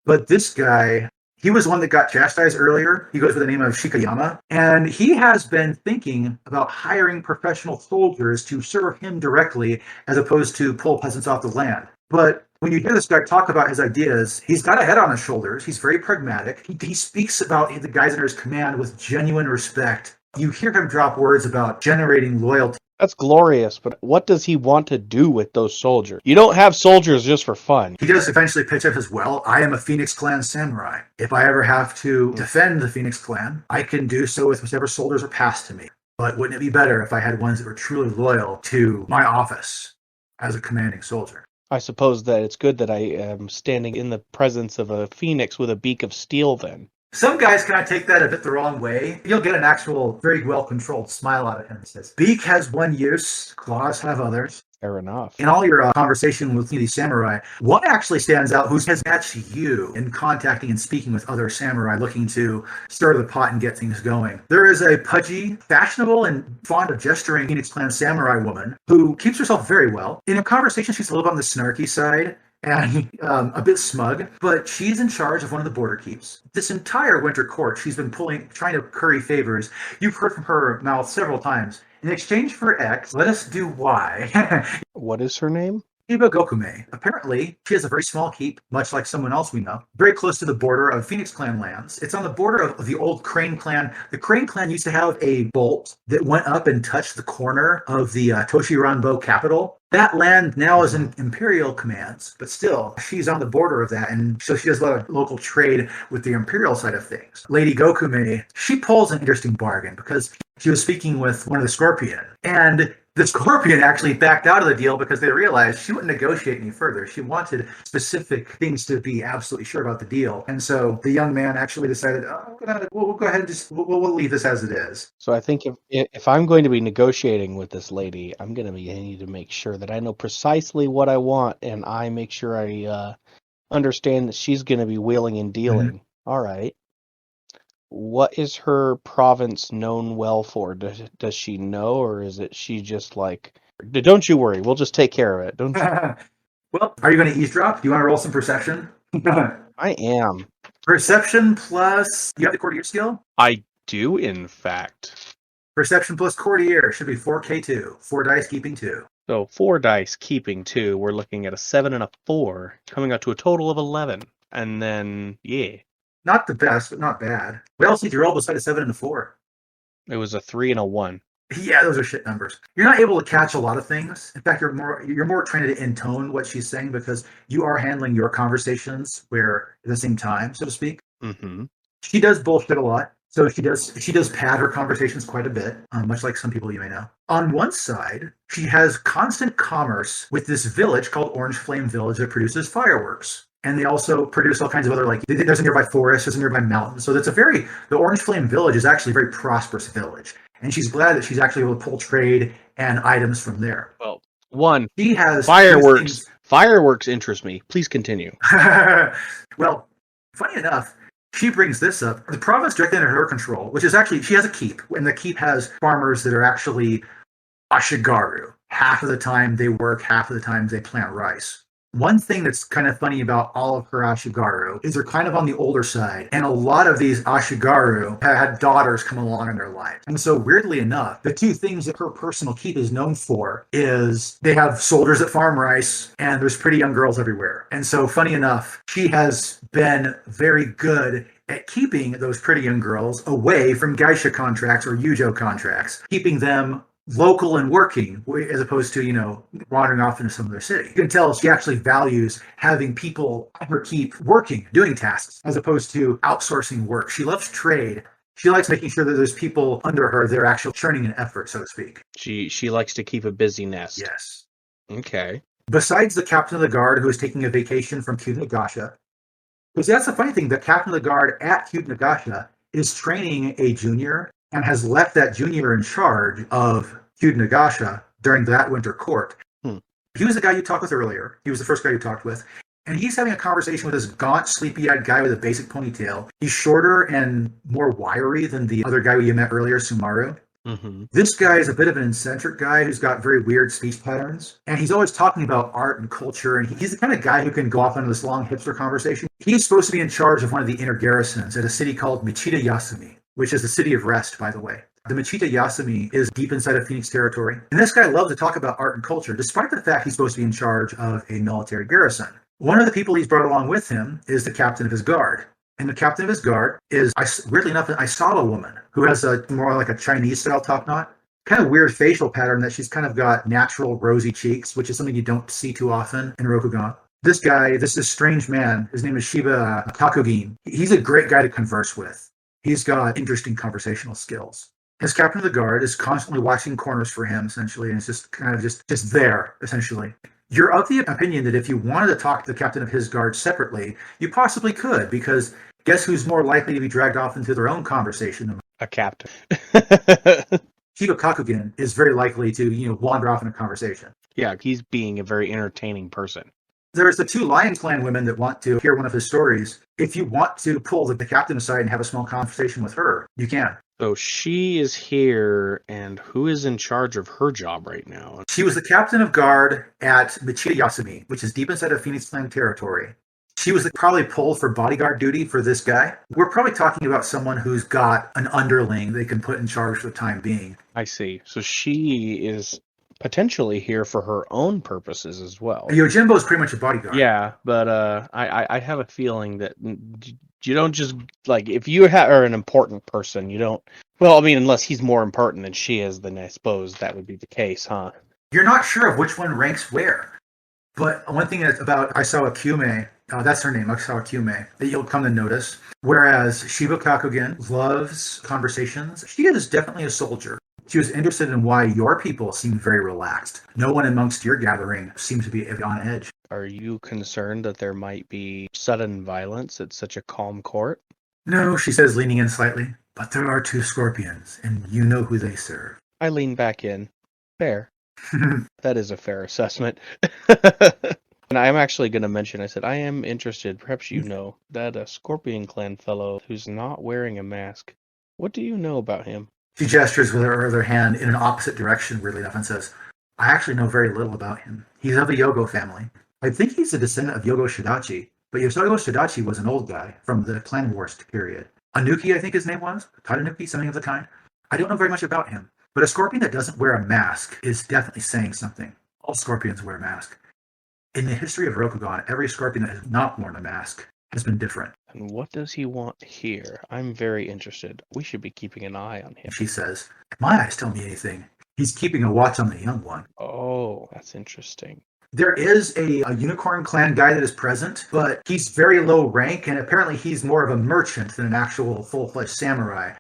[SPEAKER 1] But this guy, he was one that got chastised earlier. He goes by the name of Shikayama. And he has been thinking about hiring professional soldiers to serve him directly as opposed to pull peasants off the land. But when you hear this guy talk about his ideas, he's got a head on his shoulders. He's very pragmatic. He speaks about the guys under his command with genuine respect. You hear him drop words about generating loyalty.
[SPEAKER 2] That's glorious, but what does he want to do with those soldiers? You don't have soldiers just for fun.
[SPEAKER 1] He does eventually pitch up as well. I am a Phoenix Clan samurai. If I ever have to defend the Phoenix Clan, I can do so with whichever soldiers are passed to me. But wouldn't it be better if I had ones that were truly loyal to my office as a commanding soldier?
[SPEAKER 2] I suppose that it's good that I am standing in the presence of a phoenix with a beak of steel then.
[SPEAKER 1] Some guys kind of take that a bit the wrong way. You'll get an actual, very well-controlled smile out of him. It says, beak has one use, claws have others.
[SPEAKER 2] Fair enough.
[SPEAKER 1] In all your conversation with these samurai, one actually stands out who has matched you in contacting and speaking with other samurai looking to stir the pot and get things going. There is a pudgy, fashionable, and fond of gesturing Phoenix Clan samurai woman who keeps herself very well. In a conversation, she's a little on the snarky side and a bit smug, but she's in charge of one of the border keeps. This entire winter court, she's been trying to curry favors. You've heard from her mouth several times. In exchange for X, let us do Y.
[SPEAKER 2] What is her name?
[SPEAKER 1] Iwagami. Apparently, she has a very small keep, much like someone else we know, very close to the border of Phoenix Clan lands. It's on the border of the old Crane Clan. The Crane Clan used to have a bolt that went up and touched the corner of the Toshiranbo capital. That land now is in Imperial commands, but still, she's on the border of that, and so she does a lot of local trade with the Imperial side of things. Lady Gokume, she pulls an interesting bargain because she was speaking with one of the Scorpion, and the Scorpion actually backed out of the deal because they realized she wouldn't negotiate any further. She wanted specific things to be absolutely sure about the deal. And so the young man actually decided, we'll go ahead and just we'll leave this as it is.
[SPEAKER 2] So I think if I'm going to be negotiating with this lady, I need to make sure that I know precisely what I want, and I make sure I understand that she's going to be wheeling and dealing. Mm-hmm. All right. What is her province known well for? Does she know, or is it she just like, don't you worry, we'll just take care of it, don't you?
[SPEAKER 1] Well, are you going to eavesdrop? Do you want to roll some perception?
[SPEAKER 2] I am.
[SPEAKER 1] Perception plus, you have the courtier skill?
[SPEAKER 2] I do, in fact.
[SPEAKER 1] Perception plus courtier should be 4K2. 4 dice, keeping 2.
[SPEAKER 2] So 4 dice, keeping 2. We're looking at a 7 and a 4, coming out to a total of 11. And then, yeah.
[SPEAKER 1] Not the best, but not bad. What else did you roll beside a 7 and a 4?
[SPEAKER 2] It was a 3 and a 1.
[SPEAKER 1] Yeah, those are shit numbers. You're not able to catch a lot of things. In fact, you're more trained to intone what she's saying because you are handling your conversations where at the same time, so to speak.
[SPEAKER 2] Mm-hmm.
[SPEAKER 1] She does bullshit a lot. So she does pad her conversations quite a bit, much like some people you may know. On one side, she has constant commerce with this village called Orange Flame Village that produces fireworks. And they also produce all kinds of other, there's a nearby forest, there's a nearby mountain. So the Orange Flame Village is actually a very prosperous village. And she's glad that she's actually able to pull trade and items from there.
[SPEAKER 2] Well, one,
[SPEAKER 1] she has
[SPEAKER 2] fireworks. Fireworks interest me. Please continue.
[SPEAKER 1] Well, funny enough, she brings this up. The province directly under her control, which is actually, she has a keep. And the keep has farmers that are actually ashigaru. Half of the time they work, half of the time they plant rice. One thing that's kind of funny about all of her Ashigaru is they're kind of on the older side. And a lot of these Ashigaru have had daughters come along in their life. And so weirdly enough, the two things that her personal keep is known for is they have soldiers that farm rice and there's pretty young girls everywhere. And so funny enough, she has been very good at keeping those pretty young girls away from geisha contracts or yujo contracts, keeping them local and working as opposed to, wandering off into some other city. You can tell she actually values having people at her keep working, doing tasks, as opposed to outsourcing work. She loves trade. She likes making sure that there's people under her that are actually churning an effort, so to speak.
[SPEAKER 2] She likes to keep a busy nest.
[SPEAKER 1] Yes.
[SPEAKER 2] Okay.
[SPEAKER 1] Besides the captain of the guard who is taking a vacation from Cube Nagasha, because that's the funny thing, the captain of the guard at Cube Nagasha is training a junior and has left that junior in charge of Cube Nagasha during that winter court. He was the guy you talked with earlier. He was the first guy you talked with. And he's having a conversation with this gaunt, sleepy-eyed guy with a basic ponytail. He's shorter and more wiry than the other guy you met earlier, Sumaru.
[SPEAKER 2] Mm-hmm.
[SPEAKER 1] This guy is a bit of an eccentric guy who's got very weird speech patterns. And he's always talking about art and culture. And he's the kind of guy who can go off into this long hipster conversation. He's supposed to be in charge of one of the inner garrisons at a city called Michita Yasumi, which is the city of rest, by the way. The Michita Yasumi is deep inside of Phoenix territory. And this guy loves to talk about art and culture, despite the fact he's supposed to be in charge of a military garrison. One of the people he's brought along with him is the captain of his guard. And the captain of his guard is, weirdly enough, an Aisawa woman who has a more like a Chinese-style top knot. Kind of weird facial pattern that she's kind of got natural rosy cheeks, which is something you don't see too often in Rokugan. This guy, this strange man, his name is Shiba Kakugin. He's a great guy to converse with. He's got interesting conversational skills. His captain of the guard is constantly watching corners for him, essentially, and it's just kind of just there, essentially. You're of the opinion that if you wanted to talk to the captain of his guard separately, you possibly could, because guess who's more likely to be dragged off into their own conversation?
[SPEAKER 2] A captain.
[SPEAKER 1] Shiba Kakugin is very likely to, wander off in a conversation.
[SPEAKER 2] Yeah, he's being a very entertaining person.
[SPEAKER 1] There's the two Lion Clan women that want to hear one of his stories. If you want to pull the captain aside and have a small conversation with her, you can.
[SPEAKER 2] So she is here, and who is in charge of her job right now?
[SPEAKER 1] She was the captain of guard at Michita Yasumi, which is deep inside of Phoenix Clan territory. She was probably pulled for bodyguard duty for this guy. We're probably talking about someone who's got an underling they can put in charge for the time being.
[SPEAKER 2] I see. So she is potentially here for her own purposes as well.
[SPEAKER 1] Yojimbo is pretty much a bodyguard.
[SPEAKER 2] Yeah, but I have a feeling that you don't just, like, if you are an important person, you don't, well, I mean, unless he's more important than she is, then I suppose that would be the case, huh?
[SPEAKER 1] You're not sure of which one ranks where. But one thing about Aisawa Kyume, that's her name, Aisawa Kyume, that you'll come to notice. Whereas Shiba Kakugin loves conversations, she is definitely a soldier. She was interested in why your people seemed very relaxed. No one amongst your gathering seemed to be on edge.
[SPEAKER 2] Are you concerned that there might be sudden violence at such a calm court?
[SPEAKER 1] No, she says, leaning in slightly. But there are two scorpions, and you know who they serve.
[SPEAKER 2] I lean back in. Fair. That is a fair assessment. And I'm actually going to mention, I said, I am interested, perhaps you know, that a Scorpion Clan fellow who's not wearing a mask. What do you know about him?
[SPEAKER 1] She gestures with her other hand in an opposite direction, weirdly enough, and says, I actually know very little about him. He's of the Yogo family. I think he's a descendant of Yogo Shidachi, but Yogo Shidachi was an old guy from the Clan Wars period. Anuki, I think his name was. Tadanuki, something of the kind. I don't know very much about him, but a scorpion that doesn't wear a mask is definitely saying something. All scorpions wear a mask. In the history of Rokugan, every scorpion that has not worn a mask has been different.
[SPEAKER 2] And what does he want here? I'm very interested. We should be keeping an eye on him.
[SPEAKER 1] She says, if my eyes tell me anything, he's keeping a watch on the young one.
[SPEAKER 2] Oh, that's interesting.
[SPEAKER 1] There is a Unicorn Clan guy that is present, but he's very low rank, and apparently he's more of a merchant than an actual full-fledged samurai.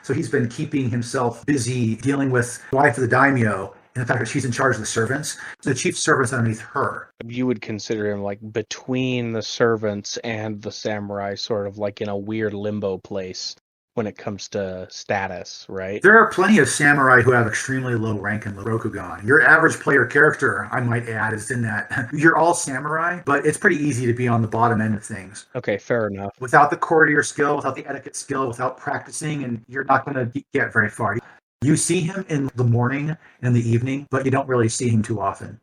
[SPEAKER 1] So he's been keeping himself busy dealing with the wife of the daimyo, and the fact that she's in charge of the servants. The chief servant's underneath her.
[SPEAKER 2] You would consider him like between the servants and the samurai, sort of like in a weird limbo place when it comes to status, right?
[SPEAKER 1] There are plenty of samurai who have extremely low rank in Rokugan. Your average player character, I might add, is in that. You're all samurai, but it's pretty easy to be on the bottom end of things.
[SPEAKER 2] Okay, fair enough.
[SPEAKER 1] Without the courtier skill, without the etiquette skill, without practicing, and you're not going to get very far. You see him in the morning and in the evening, but you don't really see him too often.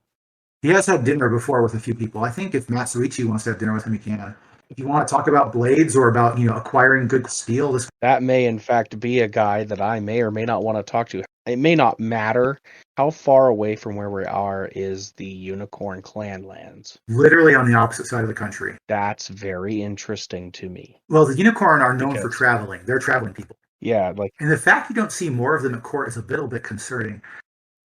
[SPEAKER 1] He has had dinner before with a few people. I think if Matsuichi wants to have dinner with him, he can. If you want to talk about blades or about, acquiring good steel,
[SPEAKER 2] That may, in fact, be a guy that I may or may not want to talk to. It may not matter. How far away from where we are is the Unicorn Clan lands?
[SPEAKER 1] literally on the opposite side of the country.
[SPEAKER 2] That's very interesting to me.
[SPEAKER 1] Well, the Unicorn are known for
[SPEAKER 2] Because-
[SPEAKER 1] traveling. They're traveling people.
[SPEAKER 2] Yeah, like
[SPEAKER 1] And the fact you don't see more of them at court is a little bit concerning.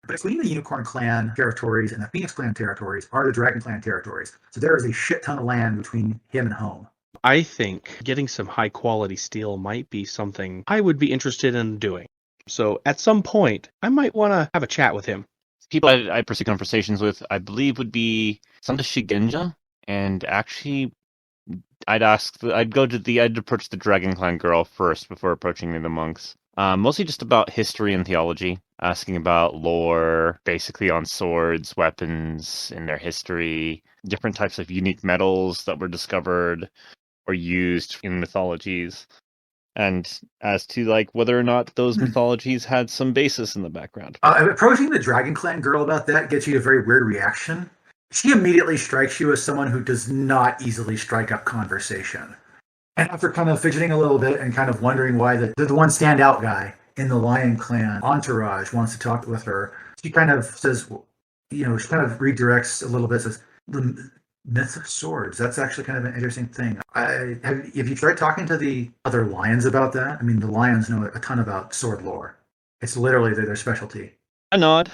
[SPEAKER 1] Between the Unicorn Clan territories and the Phoenix Clan territories are the Dragon Clan territories. So there is a shit ton of land between him and home.
[SPEAKER 2] I think getting some high quality steel might be something I would be interested in doing. So at some point, I might want to have a chat with him.
[SPEAKER 3] People I pursue conversations with, I believe, would be Santa Shigenja, and actually, I'd approach the Dragon Clan girl first before approaching the monks. Mostly just about history and theology, asking about lore, basically on swords, weapons, and their history, different types of unique metals that were discovered or used in mythologies, and as to whether or not those mythologies had some basis in the background.
[SPEAKER 1] Approaching the Dragon Clan girl about that gets you a very weird reaction. She immediately strikes you as someone who does not easily strike up conversation. And after kind of fidgeting a little bit and kind of wondering why the one standout guy in the Lion Clan entourage wants to talk with her, she kind of says, she kind of redirects a little bit, says, the myth of swords. That's actually kind of an interesting thing. Have you tried talking to the other lions about that? I mean, the lions know a ton about sword lore. It's literally their specialty.
[SPEAKER 3] A nod.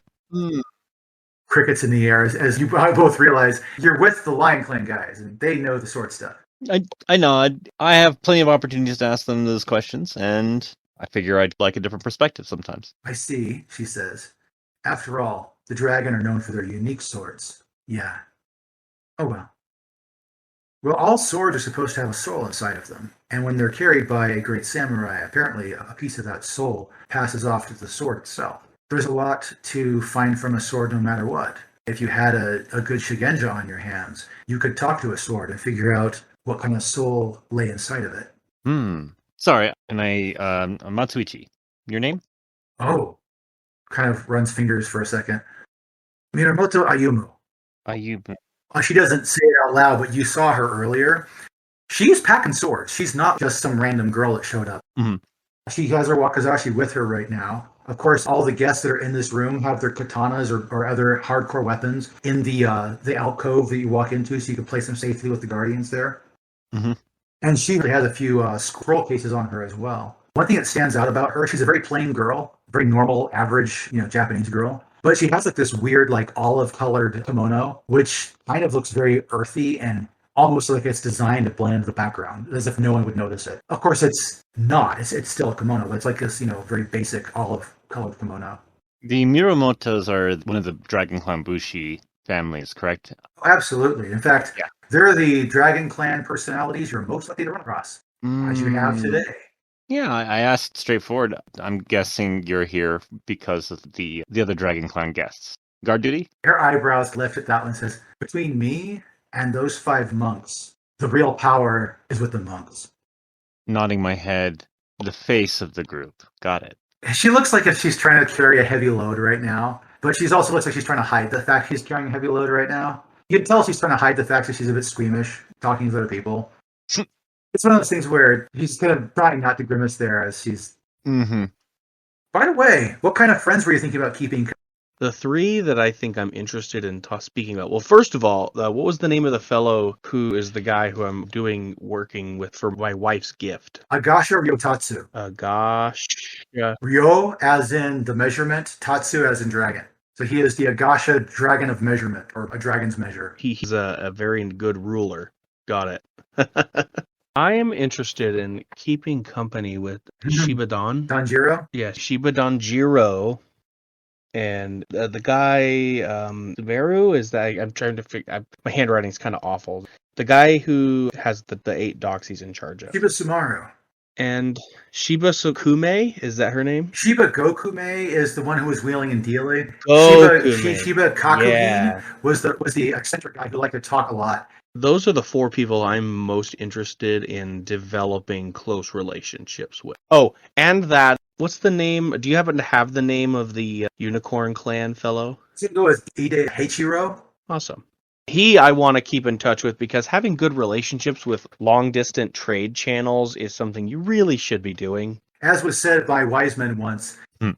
[SPEAKER 1] Crickets in the air as you both realize you're with the Lion Clan guys and they know the sword stuff.
[SPEAKER 3] I nod. I have plenty of opportunities to ask them those questions, and I figure I'd like a different perspective sometimes.
[SPEAKER 1] I see, she says. After all, the dragon are known for their unique swords. Yeah. Oh well. Well, all swords are supposed to have a soul inside of them, and when they're carried by a great samurai, apparently a piece of that soul passes off to the sword itself. There's a lot to find from a sword no matter what. If you had a good shigenja on your hands, you could talk to a sword and figure out what kind of soul lay inside of it.
[SPEAKER 3] Sorry, and Matsuichi. Your name?
[SPEAKER 1] Oh. Kind of runs fingers for a second. Minamoto Ayumu.
[SPEAKER 3] Ayumu.
[SPEAKER 1] She doesn't say it out loud, but you saw her earlier. She's packing swords. She's not just some random girl that showed up.
[SPEAKER 3] Mm-hmm.
[SPEAKER 1] She has her wakizashi with her right now. Of course, all the guests that are in this room have their katanas or other hardcore weapons in the alcove that you walk into, so you can place them safely with the guardians there.
[SPEAKER 3] Mm-hmm.
[SPEAKER 1] And she has a few scroll cases on her as well. One thing that stands out about her, she's a very plain girl, very normal, average, Japanese girl. But she has this weird, olive-colored kimono, which kind of looks very earthy and almost like it's designed to blend into the background, as if no one would notice it. Of course, it's not. It's still a kimono, but it's like this, very basic olive-colored kimono.
[SPEAKER 3] The Muramotos are one of the Dragon Clan Bushi families, correct?
[SPEAKER 1] Absolutely. In fact, they're the Dragon Clan personalities you're most likely to run across, as you have today.
[SPEAKER 3] Yeah, I asked straightforward. I'm guessing you're here because of the other Dragon Clan guests. Guard duty?
[SPEAKER 1] Her eyebrows lift at that one and says, between me and those 5 monks, the real power is with the monks.
[SPEAKER 3] Nodding my head, the face of the group. Got it.
[SPEAKER 1] She looks like if she's trying to carry a heavy load right now, but she also looks like she's trying to hide the fact she's carrying a heavy load right now. You can tell she's trying to hide the fact that she's a bit squeamish, talking to other people. It's one of those things where she's kind of trying not to grimace there as she's...
[SPEAKER 3] Mm-hmm.
[SPEAKER 1] By the way, what kind of friends were you thinking about keeping?
[SPEAKER 2] The 3 that I think I'm interested in speaking about. Well, first of all, what was the name of the fellow who is the guy who I'm working with for my wife's gift?
[SPEAKER 1] Agasha Ryotatsu.
[SPEAKER 2] Agasha.
[SPEAKER 1] Ryo as in the measurement, Tatsu as in dragon. So he is the Agasha dragon of measurement, or a dragon's measure.
[SPEAKER 2] He's a very good ruler. Got it. I am interested in keeping company with Shibadan.
[SPEAKER 1] Danjiro?
[SPEAKER 2] Yeah, Shibadan Jiro. And the guy, Veru, is that I'm trying to figure. My handwriting's kind of awful. The guy who has the 8 dogs he's in charge of.
[SPEAKER 1] Shiba Sumaru.
[SPEAKER 2] And Shiba Sukume, is that her name?
[SPEAKER 1] Shiba Gokume is the one who was wheeling and dealing.
[SPEAKER 2] Gokume.
[SPEAKER 1] Shiba Kakugin
[SPEAKER 2] Yeah.
[SPEAKER 1] was the eccentric guy who liked to talk a lot.
[SPEAKER 2] Those are the 4 people I'm most interested in developing close relationships with. Oh, and that. What's the name? Do you happen to have the name of the Unicorn Clan fellow?
[SPEAKER 1] Let's go with Ide Heichiro.
[SPEAKER 2] Awesome. I want to keep in touch with, because having good relationships with long-distance trade channels is something you really should be doing.
[SPEAKER 1] As was said by wise men once,
[SPEAKER 3] Hmm.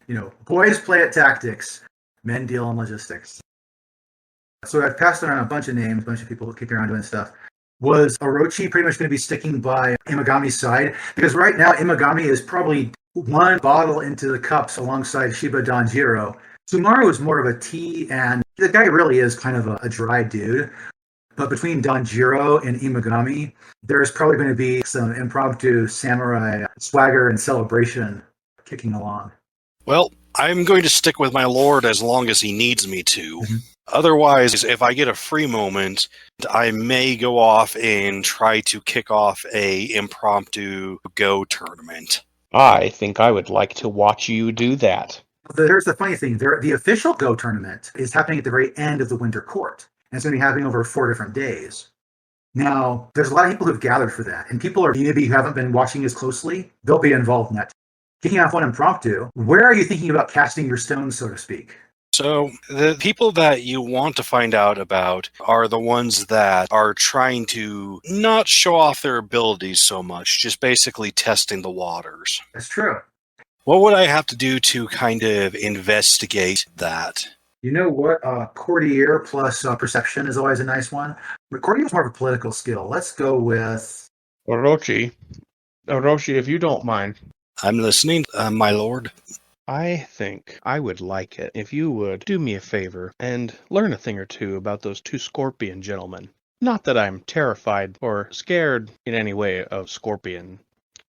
[SPEAKER 1] boys play at tactics, men deal in logistics. So I've passed around a bunch of names, a bunch of people kicking around doing stuff. Was Orochi pretty much going to be sticking by Iwagami's side? Because right now, Iwagami is probably one bottle into the cups alongside Shiba Danjiro. Sumaru is more of a tea, and the guy really is kind of a dry dude. But between Danjiro and Iwagami, there's probably going to be some impromptu samurai swagger and celebration kicking along.
[SPEAKER 4] Well, I'm going to stick with my lord as long as he needs me to.
[SPEAKER 1] Mhm.
[SPEAKER 4] Otherwise, if I get a free moment, I may go off and try to kick off a impromptu Go tournament.
[SPEAKER 2] I think I would like to watch you do that.
[SPEAKER 1] There's the funny thing. The official Go tournament is happening at the very end of the Winter Court, and it's going to be happening over 4 different days. Now, there's a lot of people who've gathered for that, and people are maybe who haven't been watching as closely, they'll be involved in that. Kicking off one impromptu, where are you thinking about casting your stones, so to speak?
[SPEAKER 4] So, the people that you want to find out about are the ones that are trying to not show off their abilities so much, just basically testing the waters.
[SPEAKER 1] That's true.
[SPEAKER 4] What would I have to do to kind of investigate that?
[SPEAKER 1] You know what? Courtier plus perception is always a nice one. But courtier is more of a political skill. Let's go with...
[SPEAKER 2] Orochi, if you don't mind,
[SPEAKER 4] I'm listening, my lord.
[SPEAKER 2] I think I would like it if you would do me a favor and learn a thing or two about those 2 scorpion gentlemen. Not that I'm terrified or scared in any way of Scorpion,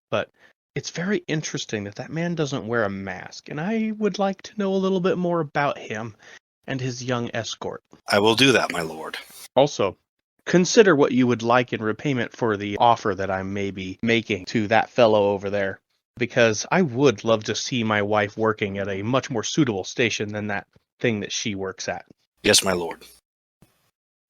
[SPEAKER 2] but it's very interesting that man doesn't wear a mask, and I would like to know a little bit more about him and his young escort.
[SPEAKER 4] I will do that, my lord.
[SPEAKER 2] Also, consider what you would like in repayment for the offer that I may be making to that fellow over there, because I would love to see my wife working at a much more suitable station than that thing that she works at.
[SPEAKER 4] Yes, my lord.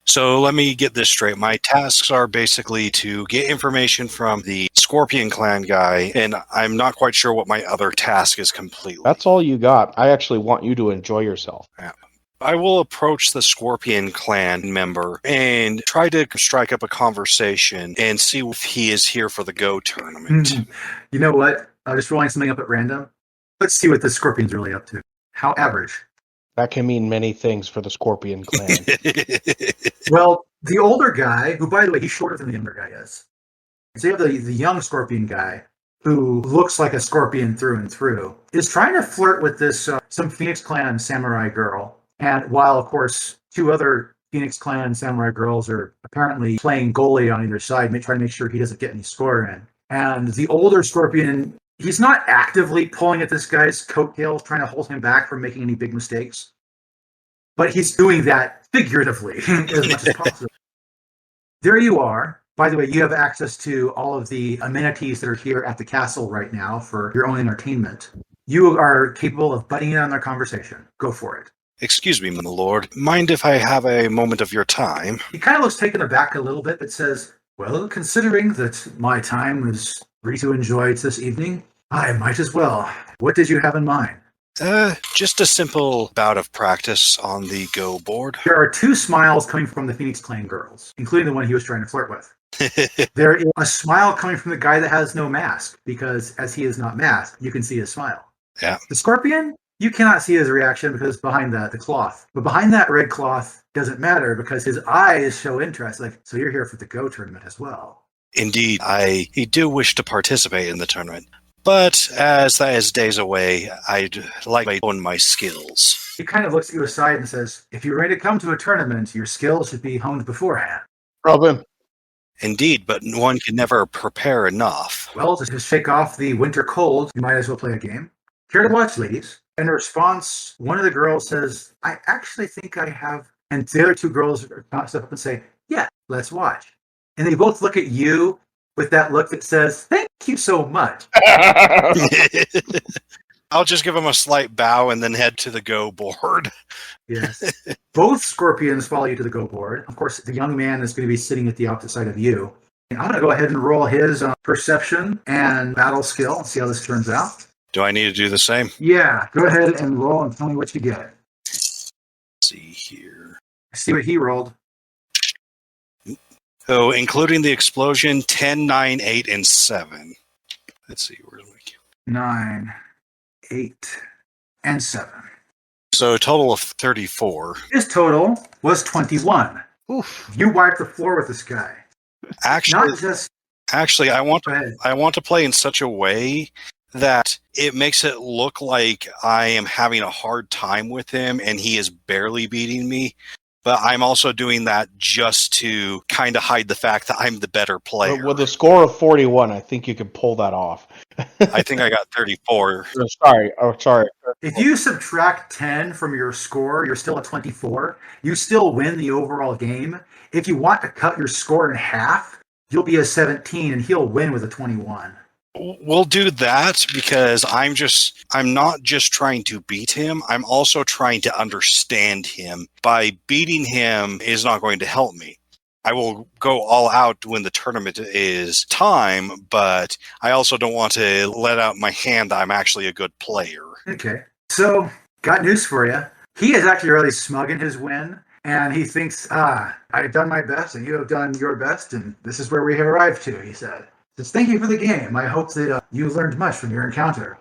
[SPEAKER 4] So let me get this straight. My tasks are basically to get information from the Scorpion Clan guy, and I'm not quite sure what my other task is completely.
[SPEAKER 2] That's all you got. I actually want you to enjoy yourself.
[SPEAKER 4] Yeah. I will approach the Scorpion Clan member and try to strike up a conversation and see if he is here for the Go tournament.
[SPEAKER 1] You know what? Just rolling something up at random. Let's see what the Scorpion's really up to. How average?
[SPEAKER 2] That can mean many things for the Scorpion Clan.
[SPEAKER 1] Well, the older guy, who, by the way, he's shorter than the younger guy is. So you have the young Scorpion guy, who looks like a scorpion through and through, is trying to flirt with this some Phoenix Clan samurai girl. And while, of course, 2 other Phoenix Clan samurai girls are apparently playing goalie on either side, trying to make sure he doesn't get any score in. And the older Scorpion, he's not actively pulling at this guy's coattails, trying to hold him back from making any big mistakes. But he's doing that figuratively as much as possible. There you are. By the way, you have access to all of the amenities that are here at the castle right now for your own entertainment. You are capable of butting in on their conversation. Go for it.
[SPEAKER 4] Excuse me, my lord. Mind if I have a moment of your time?
[SPEAKER 1] He kind of looks taken aback a little bit, but says, well, considering that my time is free to enjoy this evening, I might as well. What did you have in mind?
[SPEAKER 4] Just a simple bout of practice on the Go board.
[SPEAKER 1] There are 2 smiles coming from the Phoenix Clan girls, including the one he was trying to flirt with. There is a smile coming from the guy that has no mask, because as he is not masked, you can see his smile.
[SPEAKER 4] Yeah.
[SPEAKER 1] The Scorpion, you cannot see his reaction because behind the cloth. But behind that red cloth doesn't matter because his eyes show interest. Like, so you're here for the Go tournament as well.
[SPEAKER 4] Indeed, I do wish to participate in the tournament. But as that is days away, I'd like to hone my skills.
[SPEAKER 1] He kind of looks at you aside and says, if you're ready to come to a tournament, your skills should be honed beforehand.
[SPEAKER 2] Problem.
[SPEAKER 4] Indeed, but one can never prepare enough.
[SPEAKER 1] Well, to shake off the winter cold, you might as well play a game. Care to watch, ladies? In response, one of the girls says, I actually think I have... And the other 2 girls step up and say, yeah, let's watch. And they both look at you with that look that says, thank you so much.
[SPEAKER 4] I'll just give him a slight bow and then head to the Go board.
[SPEAKER 1] Yes. Both Scorpions follow you to the Go board. Of course, the young man is going to be sitting at the opposite side of you. And I'm going to go ahead and roll his perception and battle skill and see how this turns out.
[SPEAKER 4] Do I need to do the same?
[SPEAKER 1] Yeah, go ahead and roll and tell me what you get.
[SPEAKER 4] Let's see here.
[SPEAKER 1] See what he rolled.
[SPEAKER 4] So, including the explosion, 10, 9, 8, and 7. Let's see. Where's my...
[SPEAKER 1] 9, 8, and 7.
[SPEAKER 4] So, a total of 34.
[SPEAKER 1] His total was 21.
[SPEAKER 2] Oof.
[SPEAKER 1] You wiped the floor with this guy.
[SPEAKER 4] Actually,
[SPEAKER 1] Not just...
[SPEAKER 4] actually, I want
[SPEAKER 1] Go ahead.
[SPEAKER 4] to play in such a way that it makes it look like I am having a hard time with him and he is barely beating me. But I'm also doing that just to kind of hide the fact that I'm the better player.
[SPEAKER 5] With a score of 41, I think you could pull that off.
[SPEAKER 4] I think I got 34.
[SPEAKER 5] Sorry.
[SPEAKER 1] If you subtract 10 from your score, you're still at 24. You still win the overall game. If you want to cut your score in half, you'll be a 17 and he'll win with a 21.
[SPEAKER 4] We'll do that because I'm not just trying to beat him. I'm also trying to understand him. By beating him is not going to help me. I will go all out when the tournament is time, but I also don't want to let out my hand that I'm actually a good player.
[SPEAKER 1] Okay. So, got news for you. He is actually really smug in his win, and he thinks, I've done my best, and you have done your best, and this is where we have arrived to, he said. Just thank you for the game. I hope that you learned much from your encounter.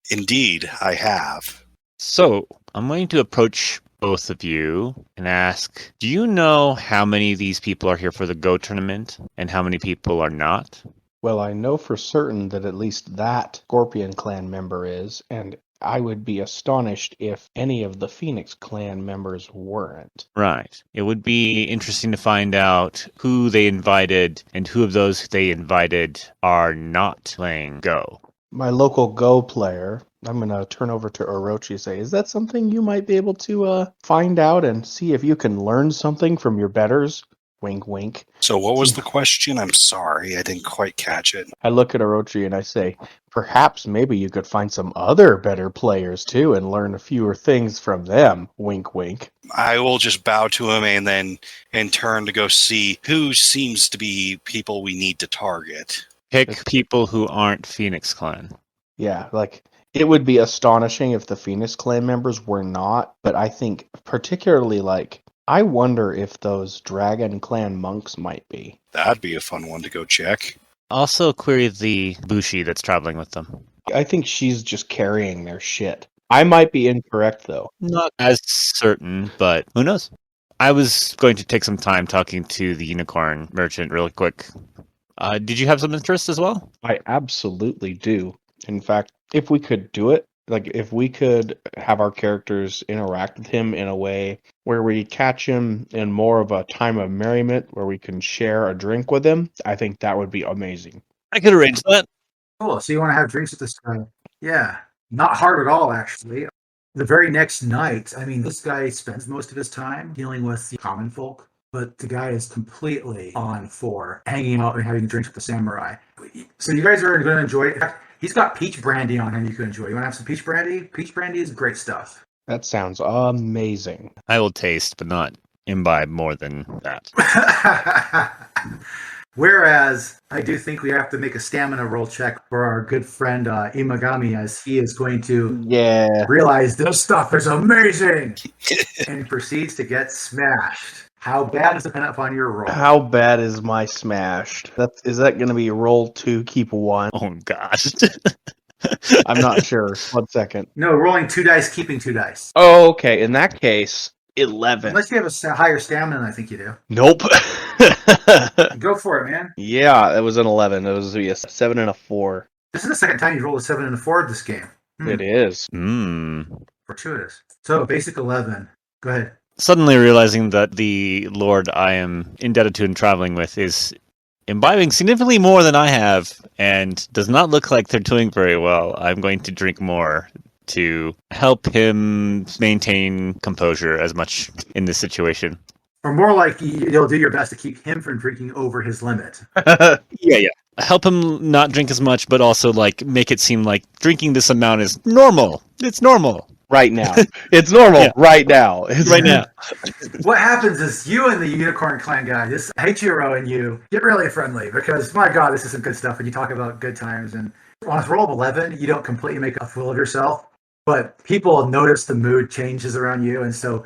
[SPEAKER 4] Indeed, I have.
[SPEAKER 3] So, I'm going to approach both of you and ask, do you know how many of these people are here for the Go tournament and how many people are not?
[SPEAKER 5] Well, I know for certain that at least that Scorpion Clan member is, and I would be astonished if any of the Phoenix Clan members weren't.
[SPEAKER 3] Right. It would be interesting to find out who they invited and who of those they invited are not playing Go.
[SPEAKER 5] My local Go player, I'm going to turn over to Orochi and say, is that something you might be able to find out and see if you can learn something from your betters? Wink, wink.
[SPEAKER 4] So what was the question? I'm sorry, I didn't quite catch it.
[SPEAKER 5] I look at Orochi and I say, perhaps maybe you could find some other better players too and learn a fewer things from them. Wink, wink.
[SPEAKER 4] I will just bow to him and then in turn to go see who seems to be people we need to target.
[SPEAKER 3] Pick people who aren't Phoenix Clan.
[SPEAKER 5] Yeah, like, it would be astonishing if the Phoenix Clan members were not, but I think particularly, like, I wonder if those Dragon Clan monks might be.
[SPEAKER 4] That'd be a fun one to go check.
[SPEAKER 3] Also query the Bushi that's traveling with them.
[SPEAKER 5] I think she's just carrying their shit. I might be incorrect, though.
[SPEAKER 3] Not as certain, but who knows? I was going to take some time talking to the unicorn merchant really quick. Did you have some interest as well?
[SPEAKER 5] I absolutely do. In fact, if we could do it, like if we could have our characters interact with him in a way where we catch him in more of a time of merriment, where we can share a drink with him, I think that would be amazing.
[SPEAKER 3] I could arrange that.
[SPEAKER 1] Cool. So you want to have drinks with this guy? Yeah. Not hard at all, actually. The very next night, I mean, this guy spends most of his time dealing with the common folk, but the guy is completely on for hanging out and having drinks with the samurai. So you guys are going to enjoy it. He's got peach brandy on him you can enjoy. You want to have some peach brandy? Peach brandy is great stuff.
[SPEAKER 5] That sounds amazing.
[SPEAKER 3] I will taste, but not imbibe more than that.
[SPEAKER 1] Whereas, I do think we have to make a stamina roll check for our good friend Iwagami, as he is going to realize this stuff is amazing and proceeds to get smashed. How bad is dependent upon your roll?
[SPEAKER 5] How bad is my smashed? Is that going to be roll 2, keep 1?
[SPEAKER 3] Oh, gosh.
[SPEAKER 5] I'm not sure. 1 second.
[SPEAKER 1] No, rolling 2 dice, keeping 2 dice.
[SPEAKER 5] Oh, okay. In that case, 11.
[SPEAKER 1] Unless you have a higher stamina than I think you do.
[SPEAKER 5] Nope.
[SPEAKER 1] Go for it, man.
[SPEAKER 5] Yeah, it was an 11. It was a 7 and a 4.
[SPEAKER 1] This is the second time you've rolled a 7 and a 4 this game.
[SPEAKER 5] It is.
[SPEAKER 1] Fortuitous. So, basic 11. Go ahead.
[SPEAKER 3] Suddenly realizing that the lord I am indebted to and traveling with is imbibing significantly more than I have and does not look like they're doing very well, I'm going to drink more to help him maintain composure as much in this situation.
[SPEAKER 1] Or more like you'll do your best to keep him from drinking over his limit.
[SPEAKER 3] Yeah. Help him not drink as much, but also like make it seem like drinking this amount is normal. It's normal.
[SPEAKER 5] Right now. It's normal right now.
[SPEAKER 3] Right now.
[SPEAKER 1] What happens is you and the Unicorn Clan guy, this Heichiro and you, get really friendly because, my God, this is some good stuff. And you talk about good times. And on a roll of 11, you don't completely make a fool of yourself. But people notice the mood changes around you. And so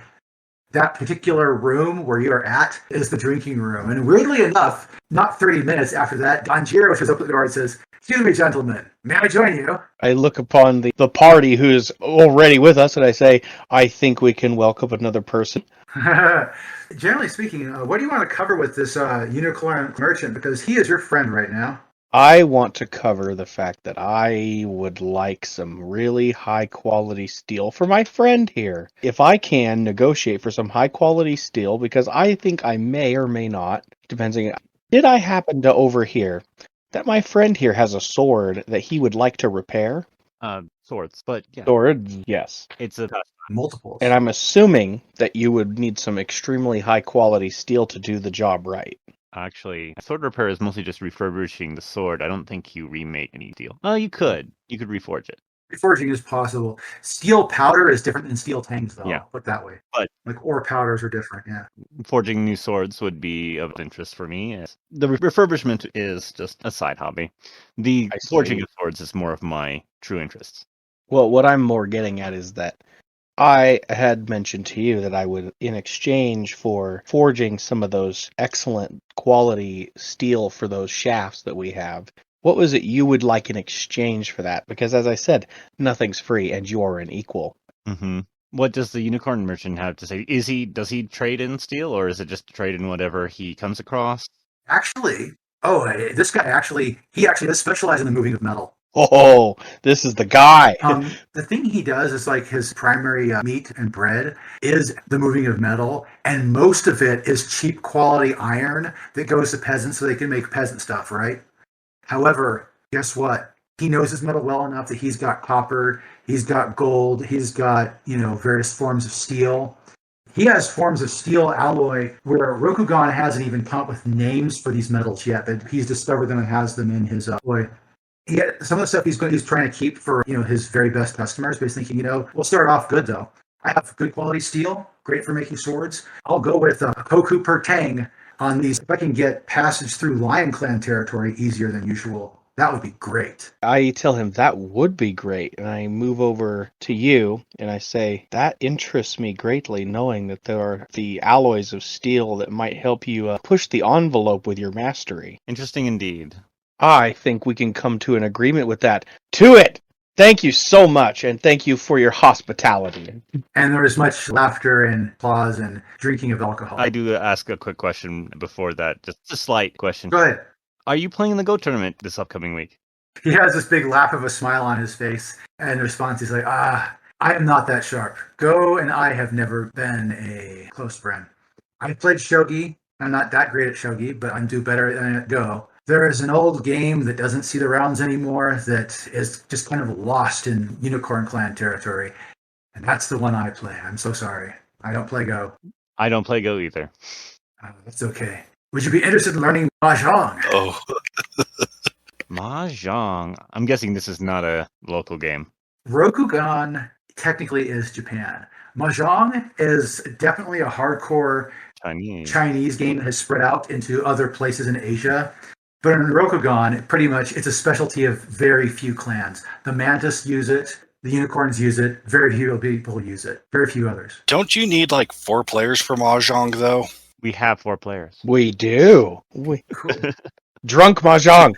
[SPEAKER 1] that particular room where you're at is the drinking room. And weirdly enough, not 30 minutes after that, Danjiro shows up at the door and says, "Excuse me, gentlemen, may I join you?"
[SPEAKER 5] I look upon the party who's already with us, and I say, I think we can welcome another person.
[SPEAKER 1] Generally speaking, what do you want to cover with this unicorn merchant? Because he is your friend right now.
[SPEAKER 5] I want to cover the fact that I would like some really high quality steel for my friend here. If I can negotiate for some high quality steel, because I think I may or may not, depending. Did I happen to overhear that my friend here has a sword that he would like to repair?
[SPEAKER 3] Swords, but yeah,
[SPEAKER 5] Sword, yes.
[SPEAKER 3] it's a
[SPEAKER 1] Multiples.
[SPEAKER 5] And I'm assuming that you would need some extremely high quality steel to do the job right.
[SPEAKER 3] actually sword repair is mostly just refurbishing the sword. I don't think you remake any steel. Oh, you could reforge it.
[SPEAKER 1] Reforging is possible. Steel powder is different than steel tanks, though.
[SPEAKER 3] Yeah.
[SPEAKER 1] Put that way.
[SPEAKER 3] But
[SPEAKER 1] like ore powders are different. Yeah.
[SPEAKER 3] forging new swords would be of interest for me. The refurbishment is just a side hobby. The
[SPEAKER 5] I see.
[SPEAKER 3] forging of swords is more of my true interest.
[SPEAKER 5] Well, what I'm more getting at is that I had mentioned to you that I would, in exchange for forging some of those excellent quality steel for those shafts that we have, what was it you would like in exchange for that? Because as I said, nothing's free and you are an equal.
[SPEAKER 3] Mm-hmm. What does the unicorn merchant have to say? Does he trade in steel, or is it just trade in whatever he comes across?
[SPEAKER 1] Actually, this guy actually does specialize in the moving of metal.
[SPEAKER 5] Oh, this is the guy.
[SPEAKER 1] The thing he does is like his primary meat and bread is the moving of metal, and most of it is cheap quality iron that goes to peasants so they can make peasant stuff, right? However, guess what? He knows his metal well enough that he's got copper, he's got gold, he's got, various forms of steel. He has forms of steel alloy where Rokugan hasn't even come up with names for these metals yet, but he's discovered them and has them in his alloy. Some of the stuff he's trying to keep for his very best customers, but he's thinking, we'll start off good though. I have good quality steel, great for making swords. I'll go with a koku per tang on these. If I can get passage through Lion Clan territory easier than usual, that would be great.
[SPEAKER 5] I tell him that would be great, and I move over to you, and I say, that interests me greatly, knowing that there are the alloys of steel that might help you push the envelope with your mastery.
[SPEAKER 3] Interesting indeed.
[SPEAKER 5] I think we can come to an agreement with that. To it! Thank you so much, and thank you for your hospitality.
[SPEAKER 1] And there was much laughter and applause and drinking of alcohol.
[SPEAKER 3] I do ask a quick question before that, just a slight question.
[SPEAKER 1] Go ahead.
[SPEAKER 3] Are you playing the Go tournament this upcoming week?
[SPEAKER 1] He has this big laugh of a smile on his face, and in response, he's like, I am not that sharp. Go and I have never been a close friend. I played shogi. I'm not that great at shogi, but I'm do better at Go. There is an old game that doesn't see the rounds anymore that is just kind of lost in Unicorn Clan territory, and that's the one I play. I'm so sorry. I don't play Go.
[SPEAKER 3] I don't play Go either.
[SPEAKER 1] That's okay. Would you be interested in learning Mahjong?
[SPEAKER 4] Oh,
[SPEAKER 3] Mahjong. I'm guessing this is not a local game.
[SPEAKER 1] Rokugan technically is Japan. Mahjong is definitely a hardcore Chinese game that has spread out into other places in Asia. But in Rokugan, pretty much it's a specialty of very few clans. The Mantis use it. The Unicorns use it. Very few people use it. Very few others.
[SPEAKER 4] don't you need like 4 players for Mahjong, though?
[SPEAKER 3] We have 4 players.
[SPEAKER 5] We do. Drunk Mahjong.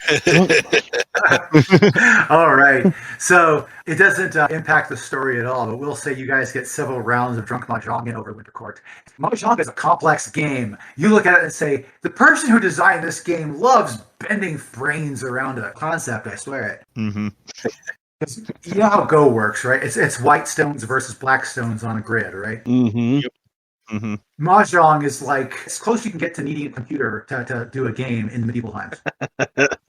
[SPEAKER 1] All right. So it doesn't impact the story at all, but we'll say you guys get several rounds of drunk Mahjong in over Winter Court. Mahjong is a complex game. You look at it and say, the person who designed this game loves bending brains around a concept, I swear it.
[SPEAKER 3] Mm-hmm.
[SPEAKER 1] You know how Go works, right? It's white stones versus black stones on a grid, right?
[SPEAKER 5] Mm-hmm.
[SPEAKER 3] Yep. Mm-hmm.
[SPEAKER 1] Mahjong is like as close you can get to needing a computer to do a game in medieval times.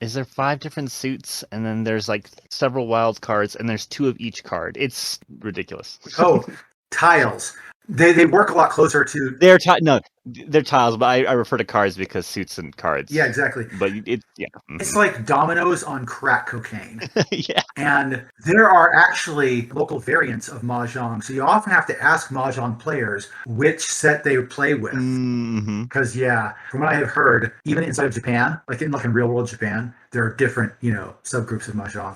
[SPEAKER 3] Is there 5 different suits, and then there's like several wild cards, and there's 2 of each card? It's ridiculous.
[SPEAKER 1] Oh, tiles. They work a lot closer to.
[SPEAKER 3] They're tiles, but I refer to cards because suits and cards.
[SPEAKER 1] Yeah, exactly.
[SPEAKER 3] But mm-hmm.
[SPEAKER 1] It's like dominoes on crack cocaine.
[SPEAKER 3] Yeah.
[SPEAKER 1] And there are actually local variants of Mahjong. So you often have to ask Mahjong players which set they play with.
[SPEAKER 3] Mm-hmm.
[SPEAKER 1] Because, from what I have heard, even inside of Japan, like in real world Japan, there are different, subgroups of Mahjong.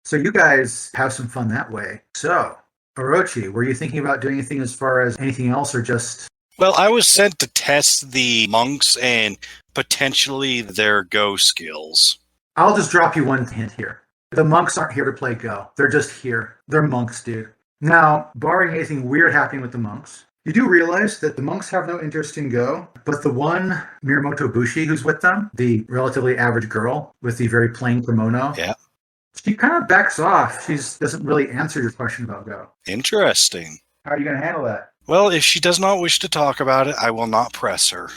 [SPEAKER 1] So you guys have some fun that way. So, Orochi, were you thinking about doing anything as far as anything else or just
[SPEAKER 4] Well, I was sent to test the monks and potentially their Go skills.
[SPEAKER 1] I'll just drop you one hint here. The monks aren't here to play Go. They're just here. They're monks, dude. Now, barring anything weird happening with the monks, you do realize that the monks have no interest in Go, but the one Miyamoto Bushi who's with them, the relatively average girl with the very plain kimono,
[SPEAKER 4] Yeah.
[SPEAKER 1] she kind of backs off. She doesn't really answer your question about Go.
[SPEAKER 4] Interesting.
[SPEAKER 1] How are you going to handle that?
[SPEAKER 4] Well, if she does not wish to talk about it, I will not press her.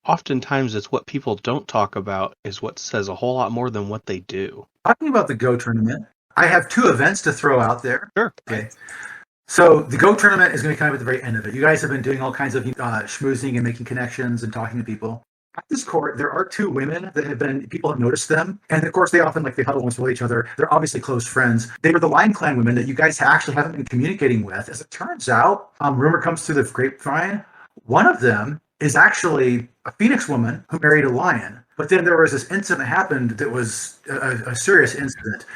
[SPEAKER 5] Oftentimes, it's what people don't talk about is what says a whole lot more than what they do.
[SPEAKER 1] Talking about the Go tournament, I have 2 events to throw out there.
[SPEAKER 4] Sure.
[SPEAKER 1] Okay. So the Go tournament is going to be kind of at the very end of it. You guys have been doing all kinds of schmoozing and making connections and talking to people. At this court, there are 2 women that people have noticed them. And of course, they often they huddle once with each other. They're obviously close friends. They were the Lion Clan women that you guys actually haven't been communicating with. As it turns out, rumor comes through the grapevine. One of them is actually a Phoenix woman who married a lion. But then there was this incident that happened that was a serious incident.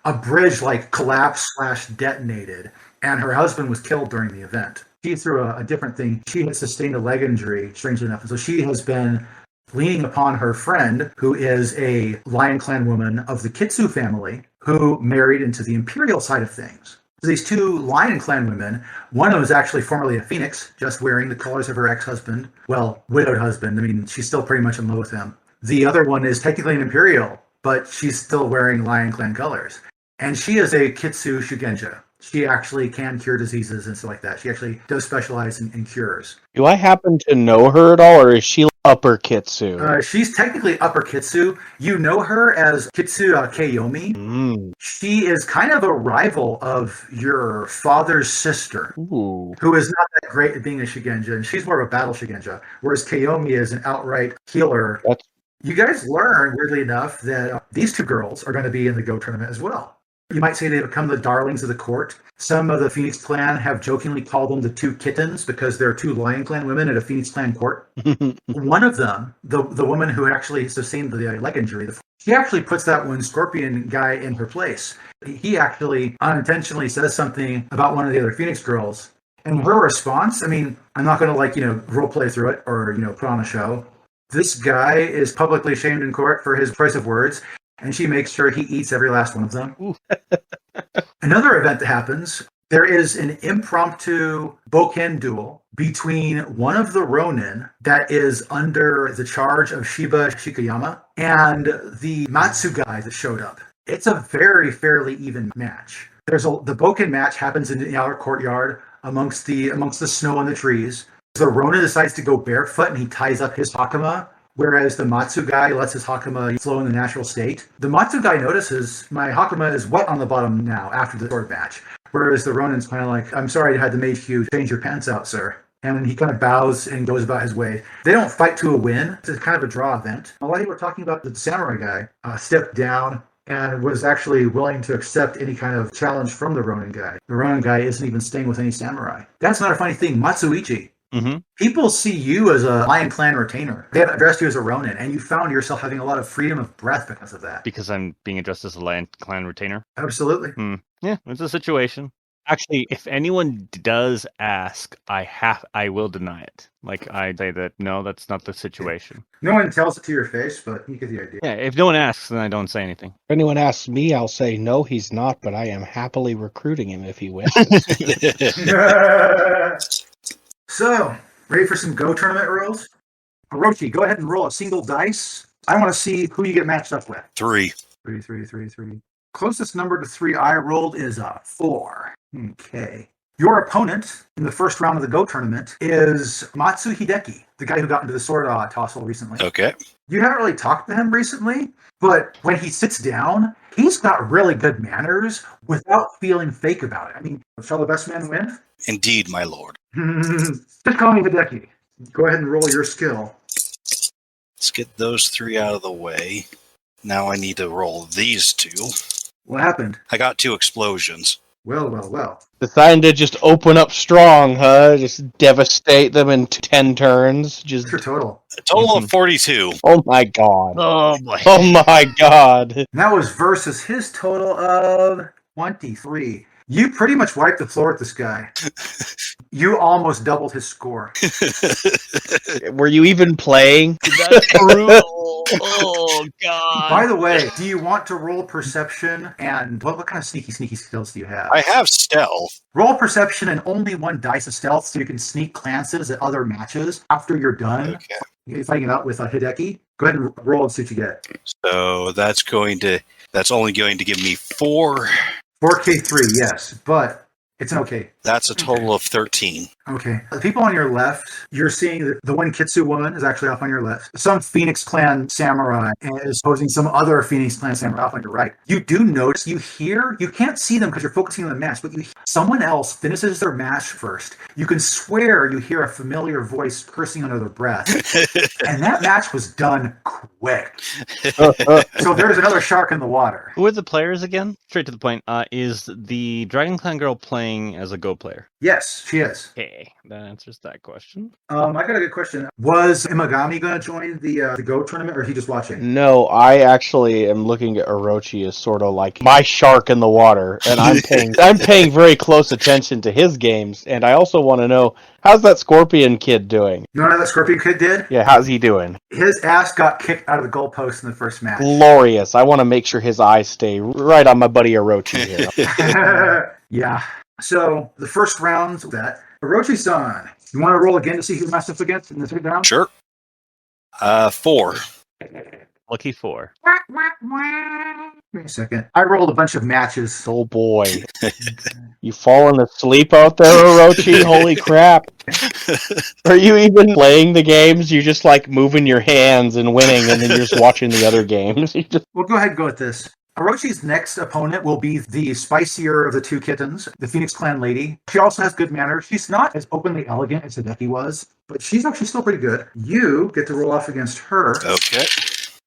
[SPEAKER 1] A bridge collapsed/detonated, and her husband was killed during the event. She, through a different thing, she had sustained a leg injury, strangely enough. And so she has been leaning upon her friend, who is a Lion Clan woman of the Kitsu family, who married into the Imperial side of things. So these 2 Lion Clan women, one of them is actually formerly a Phoenix, just wearing the colors of her ex-husband. Well, widowed husband. I mean, she's still pretty much in love with him. The other one is technically an Imperial, but she's still wearing Lion Clan colors. And she is a Kitsu Shugenja. She actually can cure diseases and stuff like that. She actually does specialize in cures.
[SPEAKER 5] Do I happen to know her at all, or is she upper Kitsu?
[SPEAKER 1] She's technically upper Kitsu. You know her as Kitsu Keiomi. She is kind of a rival of your father's sister, who is not that great at being a Shugenja, and she's more of a battle Shugenja, whereas Keiomi is an outright healer. You guys learn, weirdly enough, that these 2 girls are going to be in the Go tournament as well. You might say they become the darlings of the court. Some of the Phoenix Clan have jokingly called them the 2 kittens because there are 2 Lion Clan women at a Phoenix Clan court. One of them, the woman who actually sustained the leg injury, she actually puts that one Scorpion guy in her place. He actually unintentionally says something about one of the other Phoenix girls. And her response, I mean, I'm not going to role play through it or, put on a show. This guy is publicly shamed in court for his choice of words. And she makes sure he eats every last one of them. Another event that happens, there is an impromptu Boken duel between one of the Ronin that is under the charge of Shiba Shikayama and the Matsu guy that showed up. It's a very fairly even match. The Boken match happens in the outer courtyard amongst the snow and the trees. The Ronin decides to go barefoot and he ties up his hakama, whereas the Matsu guy lets his hakama flow in the natural state. The Matsu guy notices my hakama is wet on the bottom now after the sword match, whereas the Ronin's kind of like, I'm sorry I had to make you change your pants out, sir. And he kind of bows and goes about his way. They don't fight to a win. It's kind of a draw event. A lot of people were talking about the samurai guy stepped down and was actually willing to accept any kind of challenge from the Ronin guy. The Ronin guy isn't even staying with any samurai. That's not a funny thing. Matsuichi.
[SPEAKER 3] Mm-hmm.
[SPEAKER 1] People see you as a Lion Clan retainer. They have addressed you as a Ronin, and you found yourself having a lot of freedom of breath because of that.
[SPEAKER 3] Because I'm being addressed as a Lion Clan retainer?
[SPEAKER 1] Absolutely.
[SPEAKER 3] Yeah, it's a situation. Actually, if anyone does ask, I will deny it. Like, I say that, no, that's not the situation.
[SPEAKER 1] No one tells it to your face, but you get the idea.
[SPEAKER 3] Yeah, if no one asks, then I don't say anything.
[SPEAKER 5] If anyone asks me, I'll say, no, he's not, but I am happily recruiting him if he wishes.
[SPEAKER 1] So, ready for some Go tournament rules? Orochi, go ahead and roll a single dice. I want to see who you get matched up with.
[SPEAKER 4] 3.
[SPEAKER 1] 3. Closest number to 3 I rolled is a 4. Okay. Your opponent in the first round of the Go tournament is Matsu Hideki, the guy who got into the sword tussle recently.
[SPEAKER 4] Okay.
[SPEAKER 1] You haven't really talked to him recently, but when he sits down, he's got really good manners without feeling fake about it. I mean, shall the best man win?
[SPEAKER 4] Indeed, my lord.
[SPEAKER 1] Just call me Hideki. Go ahead and roll your skill.
[SPEAKER 4] Let's get those 3 out of the way. Now I need to roll these 2.
[SPEAKER 1] What happened?
[SPEAKER 4] I got 2 explosions.
[SPEAKER 1] Well.
[SPEAKER 5] Deciding to just open up strong, huh? Just devastate them in 10 turns. Just
[SPEAKER 1] What's your total?
[SPEAKER 4] A total of 42.
[SPEAKER 5] Oh my god.
[SPEAKER 3] Oh, boy.
[SPEAKER 5] Oh my god.
[SPEAKER 1] And that was versus his total of 23. You pretty much wiped the floor with this guy. You almost doubled his score.
[SPEAKER 5] Were you even playing?
[SPEAKER 3] That's brutal. Oh God.
[SPEAKER 1] By the way, do you want to roll perception? And what kind of sneaky skills do you have?
[SPEAKER 4] I have stealth.
[SPEAKER 1] Roll perception and only one dice of stealth so you can sneak glances at other matches after you're done.
[SPEAKER 4] Okay.
[SPEAKER 1] You're fighting it out with Hideki. Go ahead and roll and see what you get.
[SPEAKER 4] So that's only going to give me 4.
[SPEAKER 1] 4K3, yes, but it's an okay.
[SPEAKER 4] That's a total of 13.
[SPEAKER 1] Okay. The people on your left, you're seeing the one Kitsu woman is actually off on your left. Some Phoenix Clan samurai is posing some other Phoenix Clan samurai off on your right. You do notice, you can't see them because you're focusing on the match, but someone else finishes their match first. You can swear you hear a familiar voice cursing under their breath. And that match was done quick. So there's another shark in the water.
[SPEAKER 3] Who are the players again? Straight to the point. Is the Dragon Clan girl playing as a Go player?
[SPEAKER 1] Yes, she is.
[SPEAKER 3] Okay, that answers that question.
[SPEAKER 1] I got a good question. Was Iwagami going to join the Go tournament, or is he just watching?
[SPEAKER 5] No, I actually am looking at Orochi as sort of like my shark in the water, and I'm paying very close attention to his games, and I also want to know, how's that Scorpion kid doing?
[SPEAKER 1] You know how that Scorpion kid did?
[SPEAKER 5] Yeah, how's he doing?
[SPEAKER 1] His ass got kicked out of the goalpost in the first match.
[SPEAKER 5] Glorious. I want to make sure his eyes stay right on my buddy Orochi here.
[SPEAKER 1] Yeah. So the first round that Orochi-san, you want to roll again to see who matched up against in the third round?
[SPEAKER 4] Sure. 4.
[SPEAKER 3] Lucky 4.
[SPEAKER 1] Wait a second. I rolled a bunch of matches.
[SPEAKER 5] Oh boy. You falling asleep out there, Orochi? Holy crap. Are you even playing the games? You're just like moving your hands and winning, and then you're just watching the other games.
[SPEAKER 1] We'll go ahead and go with this. Orochi's next opponent will be the spicier of the two kittens, the Phoenix Clan lady. She also has good manners. She's not as openly elegant as Hideki was, but she's actually still pretty good. You get to roll off against her.
[SPEAKER 4] Okay.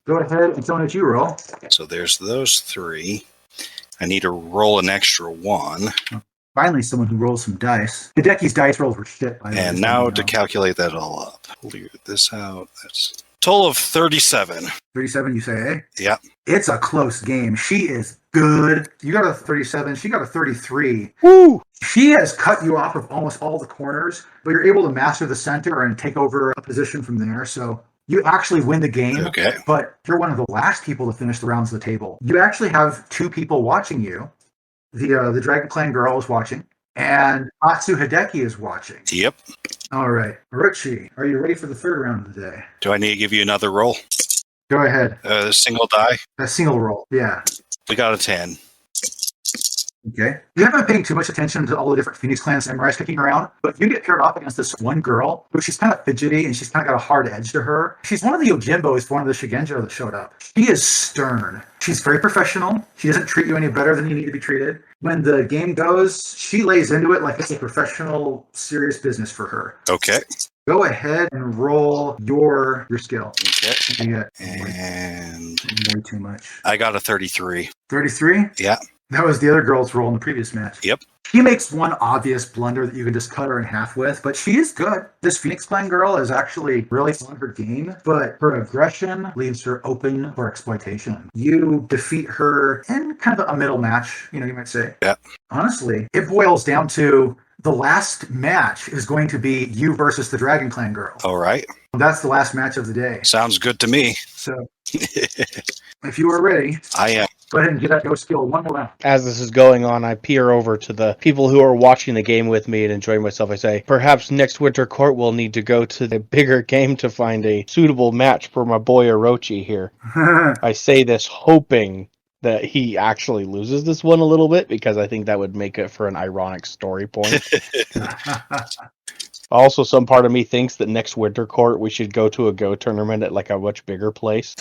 [SPEAKER 1] Go ahead and tell me what you roll.
[SPEAKER 4] So there's those 3. I need to roll an extra 1.
[SPEAKER 1] Finally, someone who rolls some dice. Hideki's dice rolls were shit.
[SPEAKER 4] And now to calculate that all up. Clear this out. That's total of 37.
[SPEAKER 1] 37, you say, eh?
[SPEAKER 4] Yep.
[SPEAKER 1] It's a close game. She is good. You got a 37. She got a 33.
[SPEAKER 5] Woo!
[SPEAKER 1] She has cut you off of almost all the corners, but you're able to master the center and take over a position from there. So you actually win the game.
[SPEAKER 4] Okay.
[SPEAKER 1] But you're one of the last people to finish the rounds of the table. You actually have 2 people watching you. The Dragon Clan girl is watching, and Matsu Hideki is watching.
[SPEAKER 4] Yep.
[SPEAKER 1] All right. Orochi, are you ready for the third round of the day?
[SPEAKER 4] Do I need to give you another roll?
[SPEAKER 1] Go ahead.
[SPEAKER 4] Single die?
[SPEAKER 1] A single roll. Yeah.
[SPEAKER 4] We got a 10.
[SPEAKER 1] Okay. You haven't been paying too much attention to all the different Phoenix Clan samurais kicking around, but you get paired off against this one girl who she's kind of fidgety and she's kind of got a hard edge to her. She's one of the Yojimbos for one of the Shigenjo that showed up. She is stern. She's very professional. She doesn't treat you any better than you need to be treated. When the game goes, she lays into it like it's a professional, serious business for her.
[SPEAKER 4] Okay.
[SPEAKER 1] Go ahead and roll your skill.
[SPEAKER 4] Okay.
[SPEAKER 1] You get
[SPEAKER 4] And
[SPEAKER 1] way too much.
[SPEAKER 4] I got a 33.
[SPEAKER 1] 33?
[SPEAKER 4] Yeah.
[SPEAKER 1] That was the other girl's roll in the previous match.
[SPEAKER 4] Yep.
[SPEAKER 1] She makes one obvious blunder that you can just cut her in half with, but she is good. This Phoenix Clan girl is actually really on her game, but her aggression leaves her open for exploitation. You defeat her in kind of a middle match, you might say.
[SPEAKER 4] Yeah.
[SPEAKER 1] Honestly, it boils down to the last match is going to be you versus the Dragon Clan girl.
[SPEAKER 4] All right.
[SPEAKER 1] That's the last match of the day.
[SPEAKER 4] Sounds good to me.
[SPEAKER 1] So, if you are ready,
[SPEAKER 4] I am.
[SPEAKER 1] go ahead and get that go skill one more round.
[SPEAKER 5] As this is going on, I peer over to the people who are watching the game with me and enjoying myself. I say, perhaps next winter court will need to go to the bigger game to find a suitable match for my boy Orochi here. I say this hoping that he actually loses this one a little bit, because I think that would make it for an ironic story point. Also, some part of me thinks that next winter court we should go to a Go tournament at like a much bigger place.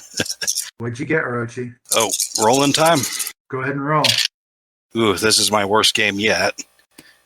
[SPEAKER 1] What'd you get, Orochi?
[SPEAKER 4] Oh, rolling time.
[SPEAKER 1] Go ahead and roll.
[SPEAKER 4] Ooh, this is my worst game yet.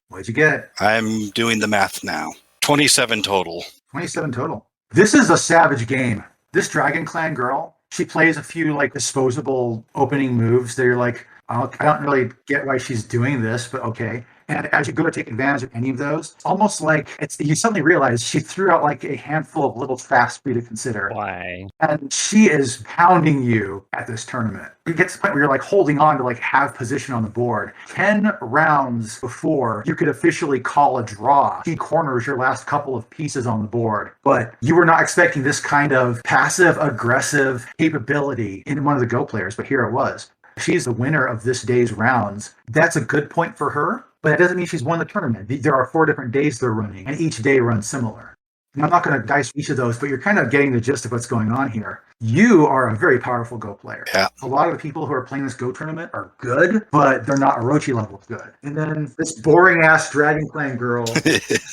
[SPEAKER 1] What'd you get?
[SPEAKER 4] I'm doing the math now. 27 total.
[SPEAKER 1] 27 total. This is a savage game. This Dragon Clan girl, she plays a few like disposable opening moves that you're like, I don't really get why she's doing this, but okay. And as you go to take advantage of any of those, it's almost like you suddenly realize she threw out like a handful of little traps for you to consider.
[SPEAKER 3] Why?
[SPEAKER 1] And she is pounding you at this tournament. It gets to the point where you're like holding on to like have position on the board. 10 rounds before you could officially call a draw, she corners your last couple of pieces on the board. But you were not expecting this kind of passive aggressive capability in one of the Go players, but here it was. She's the winner of this day's rounds. That's a good point for her, but that doesn't mean she's won the tournament. There are 4 different days they're running, and each day runs similar. And I'm not going to dice each of those, but you're kind of getting the gist of what's going on here. You are a very powerful Go player.
[SPEAKER 4] Yeah.
[SPEAKER 1] A lot of the people who are playing this Go tournament are good, but they're not Orochi level good. And then this boring-ass dragon clan girl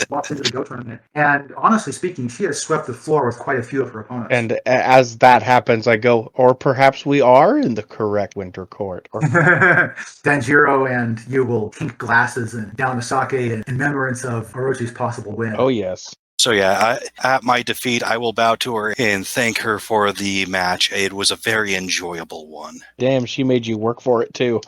[SPEAKER 1] walks into the Go tournament. And honestly speaking, she has swept the floor with quite a few of her opponents.
[SPEAKER 5] And as that happens, I go, or perhaps we are in the correct winter court. Or
[SPEAKER 1] Danjiro and you will clink glasses and down a sake in remembrance of Orochi's possible win.
[SPEAKER 5] oh, yes.
[SPEAKER 4] So yeah, at my defeat, I will bow to her and thank her for the match. It was a very enjoyable one.
[SPEAKER 5] Damn, she made you work for it, too.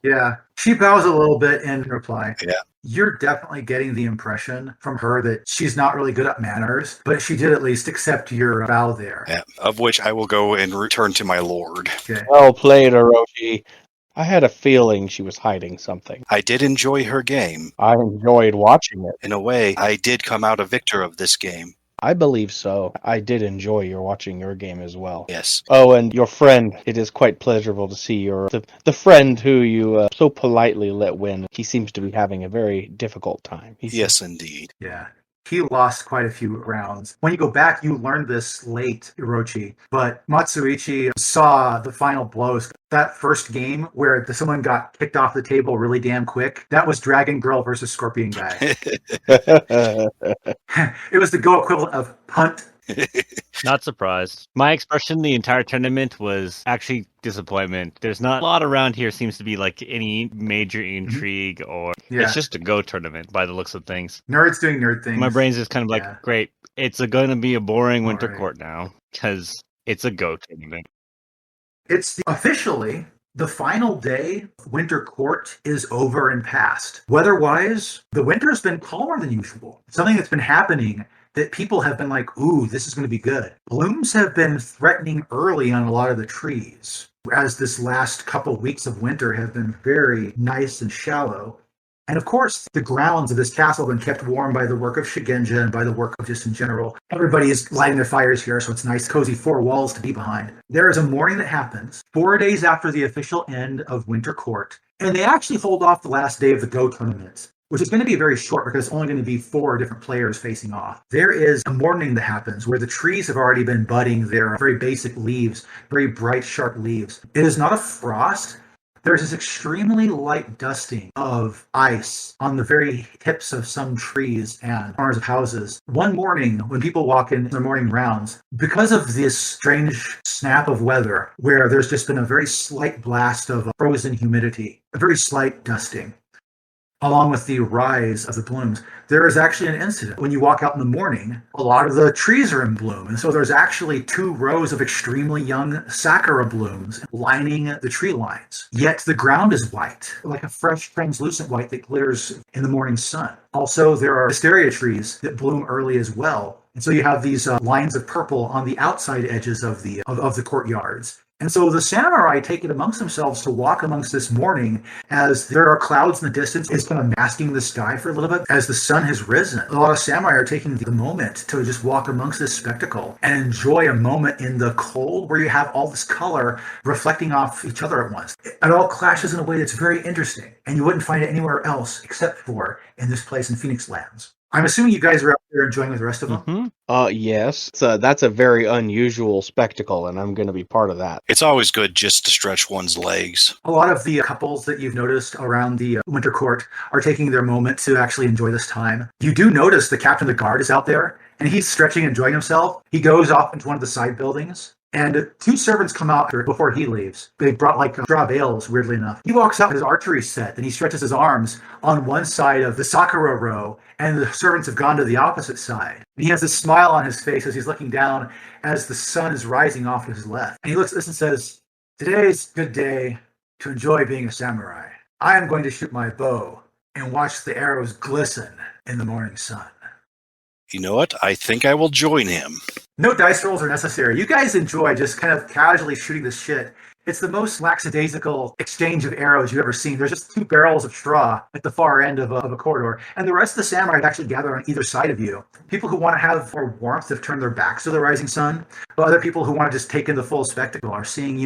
[SPEAKER 1] Yeah. She bows a little bit in reply.
[SPEAKER 4] Yeah.
[SPEAKER 1] You're definitely getting the impression from her that she's not really good at manners, but she did at least accept your bow there.
[SPEAKER 4] Yeah, of which I will go and return to my lord.
[SPEAKER 1] Okay.
[SPEAKER 5] Well played, Orochi. I had a feeling she was hiding something.
[SPEAKER 4] I did enjoy her game.
[SPEAKER 5] I enjoyed watching it.
[SPEAKER 4] In a way, I did come out a victor of this game.
[SPEAKER 5] I believe so. I did enjoy your watching your game as well.
[SPEAKER 4] Yes.
[SPEAKER 5] Oh, and your friend. It is quite pleasurable to see the friend who you so politely let win. He seems to be having a very difficult time.
[SPEAKER 4] Yes, indeed.
[SPEAKER 1] Yeah. He lost quite a few rounds. When you go back, you learned this late, Orochi, but Matsuichi saw the final blows. That first game where someone got kicked off the table really damn quick, that was Dragon Girl versus Scorpion Guy. It was the Go equivalent of punt.
[SPEAKER 3] Not surprised. My expression the entire tournament was actually disappointment. There's not a lot around here seems to be like any major intrigue or it's just a Go tournament by the looks of things.
[SPEAKER 1] Nerds doing nerd things.
[SPEAKER 3] My brain's just kind of like, great, it's going to be a boring winter court now because it's a Go tournament.
[SPEAKER 1] It's officially the final day of Winter Court is over and past. Weather-wise, the winter's been calmer than usual. Something that's been happening that people have been like, ooh, this is going to be good. Blooms have been threatening early on a lot of the trees, as this last couple weeks of winter have been very nice and shallow. And of course, the grounds of this castle have been kept warm by the work of Shigenja and by the work of just in general. Everybody is lighting their fires here, so it's nice, cozy 4 walls to be behind. There is a morning that happens 4 days after the official end of Winter Court, and they actually hold off the last day of the Go tournament, which is going to be very short because it's only going to be 4 different players facing off. There is a morning that happens where the trees have already been budding their very basic leaves, very bright, sharp leaves. It is not a frost. There's this extremely light dusting of ice on the very tips of some trees and corners of houses. One morning, when people walk in their morning rounds, because of this strange snap of weather, where there's just been a very slight blast of frozen humidity, a very slight dusting, along with the rise of the blooms, there is actually an incident. When you walk out in the morning, a lot of the trees are in bloom. And so there's actually 2 rows of extremely young sakura blooms lining the tree lines. Yet the ground is white, like a fresh, translucent white that glitters in the morning sun. Also, there are wisteria trees that bloom early as well. And so you have these lines of purple on the outside edges of the courtyards. And so the samurai take it amongst themselves to walk amongst this morning as there are clouds in the distance. It's kind of masking the sky for a little bit as the sun has risen. A lot of samurai are taking the moment to just walk amongst this spectacle and enjoy a moment in the cold where you have all this color reflecting off each other at once. It all clashes in a way that's very interesting, and you wouldn't find it anywhere else except for in this place in Phoenix Lands. I'm assuming you guys are out there enjoying with the rest of them?
[SPEAKER 5] Yes. That's a very unusual spectacle, and I'm going to be part of that.
[SPEAKER 4] It's always good just to stretch one's legs.
[SPEAKER 1] A lot of the couples that you've noticed around the Winter Court are taking their moment to actually enjoy this time. You do notice the captain of the guard is out there, and he's stretching and enjoying himself. He goes off into one of the side buildings, and 2 servants come out before he leaves. They brought like straw bales, weirdly enough. He walks out with his archery set, and he stretches his arms on one side of the Sakura row, and the servants have gone to the opposite side. And he has a smile on his face as he's looking down as the sun is rising off to his left. And he looks at this and says, "Today's a good day to enjoy being a samurai. I am going to shoot my bow and watch the arrows glisten in the morning sun.
[SPEAKER 4] You know what? I think I will join him.
[SPEAKER 1] No dice rolls are necessary. You guys enjoy just kind of casually shooting this shit. It's the most lackadaisical exchange of arrows you've ever seen. There's just 2 barrels of straw at the far end of a corridor, and the rest of the samurai actually gather on either side of you. People who want to have more warmth have turned their backs to the rising sun, but other people who want to just take in the full spectacle are seeing,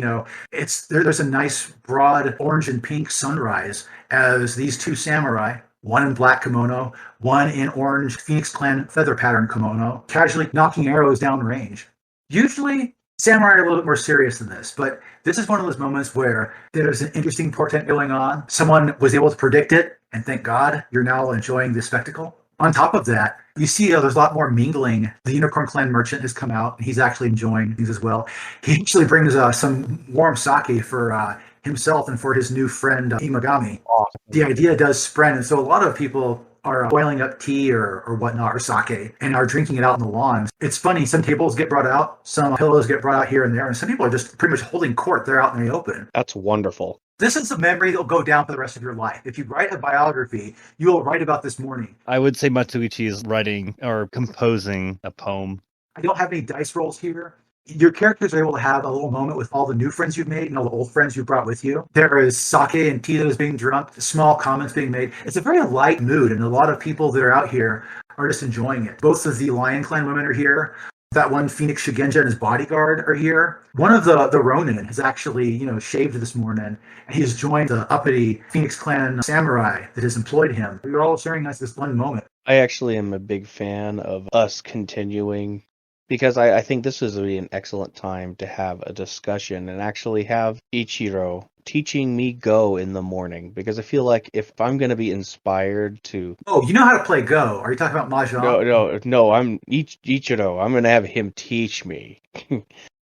[SPEAKER 1] there's a nice broad orange and pink sunrise as these 2 samurai, one in black kimono, one in orange Phoenix Clan feather pattern kimono, casually knocking arrows down range. Usually, samurai are a little bit more serious than this, but this is one of those moments where there's an interesting portent going on. Someone was able to predict it, and thank God you're now enjoying the spectacle. On top of that, you see there's a lot more mingling. The Unicorn Clan merchant has come out, and he's actually enjoying things as well. He actually brings some warm sake for himself and for his new friend, Iwagami.
[SPEAKER 5] Awesome.
[SPEAKER 1] The idea does spread, and so a lot of people are boiling up tea or whatnot, or sake, and are drinking it out on the lawn. It's funny, some tables get brought out, some pillows get brought out here and there, and some people are just pretty much holding court. They're out in the open.
[SPEAKER 5] That's wonderful.
[SPEAKER 1] This is a memory that'll go down for the rest of your life. If you write a biography, you will write about this morning.
[SPEAKER 3] I would say Matsuichi is writing or composing a poem.
[SPEAKER 1] I don't have any dice rolls here. Your characters are able to have a little moment with all the new friends you've made and all the old friends you brought with you. There is sake and tea that is being drunk, small comments being made. It's a very light mood, and a lot of people that are out here are just enjoying it. Both of the Lion Clan women are here. That one Phoenix Shigenja and his bodyguard are here. One of the Ronin has actually, shaved this morning, and he has joined the uppity Phoenix Clan samurai that has employed him. We're all sharing this one moment.
[SPEAKER 5] I actually am a big fan of us continuing, because I think this is really an excellent time to have a discussion and actually have Ichiro teaching me Go in the morning, because I feel like if I'm going to be inspired to...
[SPEAKER 1] Oh, you know how to play Go. Are you talking about Mahjong?
[SPEAKER 5] No, I'm Ichiro. I'm going to have him teach me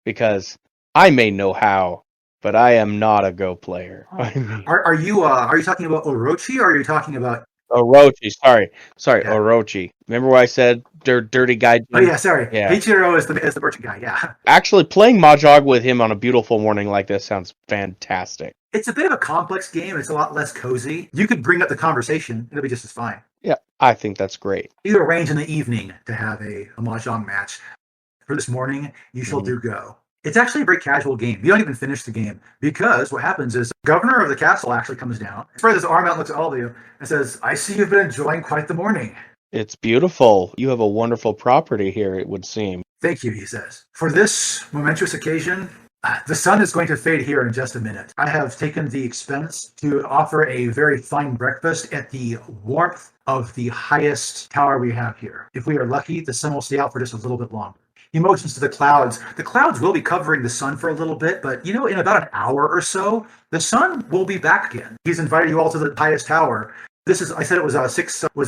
[SPEAKER 5] because I may know how, but I am not a Go player.
[SPEAKER 1] Oh. Are you talking about Orochi, or are you talking about...
[SPEAKER 5] Orochi, sorry,
[SPEAKER 1] Yeah.
[SPEAKER 5] Orochi. Remember what I said? Dirty guy.
[SPEAKER 1] Oh yeah, sorry.
[SPEAKER 5] Yeah.
[SPEAKER 1] Ichiro is the merchant guy. Yeah.
[SPEAKER 5] Actually, playing Mahjong with him on a beautiful morning like this sounds fantastic.
[SPEAKER 1] It's a bit of a complex game. It's a lot less cozy. You could bring up the conversation. It'll be just as fine.
[SPEAKER 5] Yeah, I think that's great.
[SPEAKER 1] You arrange in the evening to have a mahjong match. For this morning, you shall do Go. It's actually a very casual game. You don't even finish the game, because what happens is the governor of the castle actually comes down, spreads his arm out, looks at all of you, and says, "I see you've been enjoying quite the morning."
[SPEAKER 5] It's beautiful. You have a wonderful property here, it would seem.
[SPEAKER 1] "Thank you," he says. "For this momentous occasion, the sun is going to fade here in just a minute. I have taken the expense to offer a very fine breakfast at the warmth of the highest tower we have here. If we are lucky, the sun will stay out for just a little bit longer." He motions to the clouds. The clouds will be covering the sun for a little bit, but in about an hour or so, the sun will be back again. He's invited you all to the highest tower. I said it was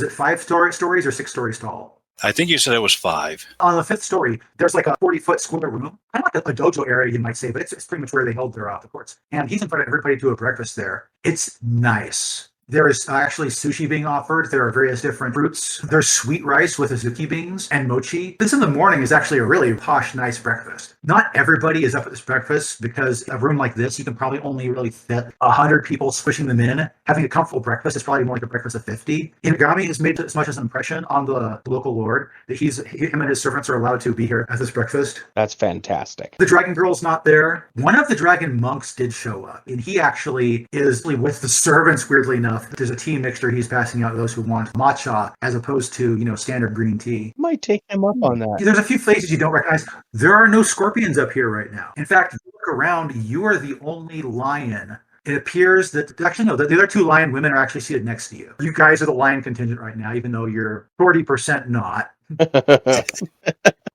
[SPEAKER 1] 5 stories or 6 stories tall?
[SPEAKER 4] I think you said it was 5.
[SPEAKER 1] On the 5th story, there's like a 40-foot square room, kind of like a dojo area, you might say, but it's pretty much where they held their the courts. And he's invited everybody to a breakfast there. It's nice. There is actually sushi being offered. There are various different fruits. There's sweet rice with azuki beans and mochi. This in the morning is actually a really posh, nice breakfast. Not everybody is up at this breakfast, because a room like this, you can probably only really fit 100 people, squishing them in. Having a comfortable breakfast is probably more like a breakfast of 50. Iwagami has made as much as an impression on the local lord that him and his servants are allowed to be here at this breakfast.
[SPEAKER 5] That's fantastic.
[SPEAKER 1] The dragon girl's not there. One of the dragon monks did show up, and he actually is with the servants, weirdly enough. There's a tea mixture he's passing out to those who want matcha, as opposed to, standard green tea.
[SPEAKER 5] Might take him up on that.
[SPEAKER 1] There's a few faces you don't recognize. There are no scorpions up here right now. In fact, if you look around, you are the only lion. It appears that, actually, no, the other 2 lion women are actually seated next to you. You guys are the lion contingent right now, even though you're 40% not.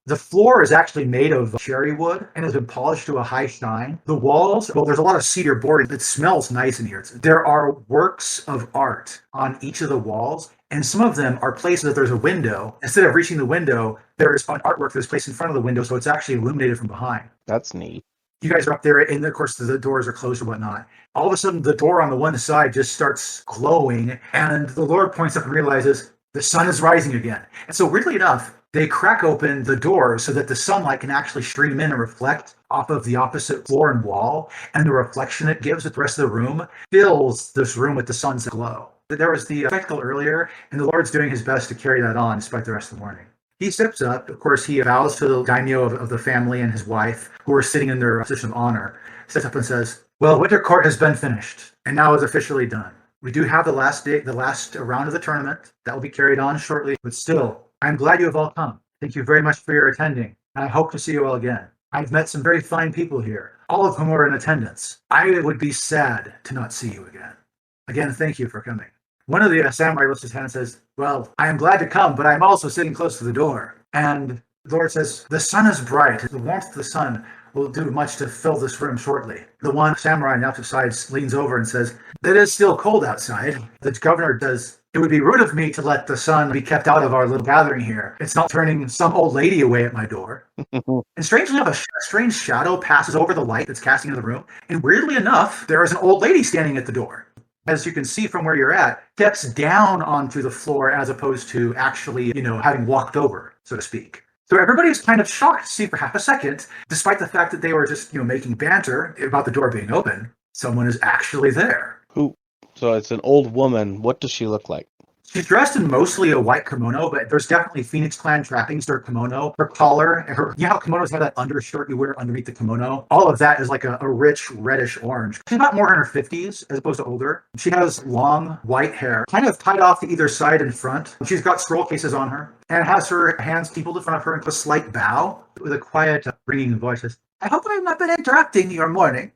[SPEAKER 1] The floor is actually made of cherry wood and has been polished to a high shine. The walls, there's a lot of cedar board. It smells nice in here. There are works of art on each of the walls, and some of them are places that there's a window. Instead of reaching the window, there is an artwork that's placed in front of the window, so it's actually illuminated from behind.
[SPEAKER 5] That's neat.
[SPEAKER 1] You guys are up there, and of course the doors are closed or whatnot. All of a sudden, the door on the one side just starts glowing, and the Lord points up and realizes the sun is rising again. And so, weirdly enough, they crack open the door so that the sunlight can actually stream in and reflect off of the opposite floor and wall, and the reflection it gives with the rest of the room fills this room with the sun's glow. There was the spectacle earlier, and the Lord's doing his best to carry that on despite the rest of the morning. He steps up. Of course, he bows to the daimyo of the family and his wife, who are sitting in their position of honor. Steps up and says, "Well, Winter Court has been finished, and now is officially done. We do have the last round of the tournament. That will be carried on shortly, but still, I'm glad you have all come. Thank you very much for your attending, and I hope to see you all again. I've met some very fine people here, all of whom are in attendance. I would be sad to not see you again. Again, thank you for coming." One of the samurai lifts his hand and says, "Well, I am glad to come, but I'm also sitting close to the door." And the Lord says, "The sun is bright. The warmth of the sun will do much to fill this room shortly." The one samurai on the opposite side leans over and says, "It is still cold outside." The governor says, "It would be rude of me to let the sun be kept out of our little gathering here. It's not turning some old lady away at my door." And strangely enough, a strange shadow passes over the light that's casting into the room. And weirdly enough, there is an old lady standing at the door. As you can see from where you're at, steps down onto the floor as opposed to actually, having walked over, so to speak. So everybody's kind of shocked to see for half a second, despite the fact that they were just, making banter about the door being open, someone is actually there.
[SPEAKER 5] Who? So it's an old woman. What does she look like?
[SPEAKER 1] She's dressed in mostly a white kimono, but there's definitely Phoenix Clan trappings to her kimono. Her collar, you know how kimonos have that undershirt you wear underneath the kimono? All of that is like a rich reddish orange. She's about more in her 50s as opposed to older. She has long white hair, kind of tied off to either side and front. She's got scroll cases on her and has her hands steepled in front of her and a slight bow with a quiet, ringing voice. Says, "I hope I have not been interrupting your morning.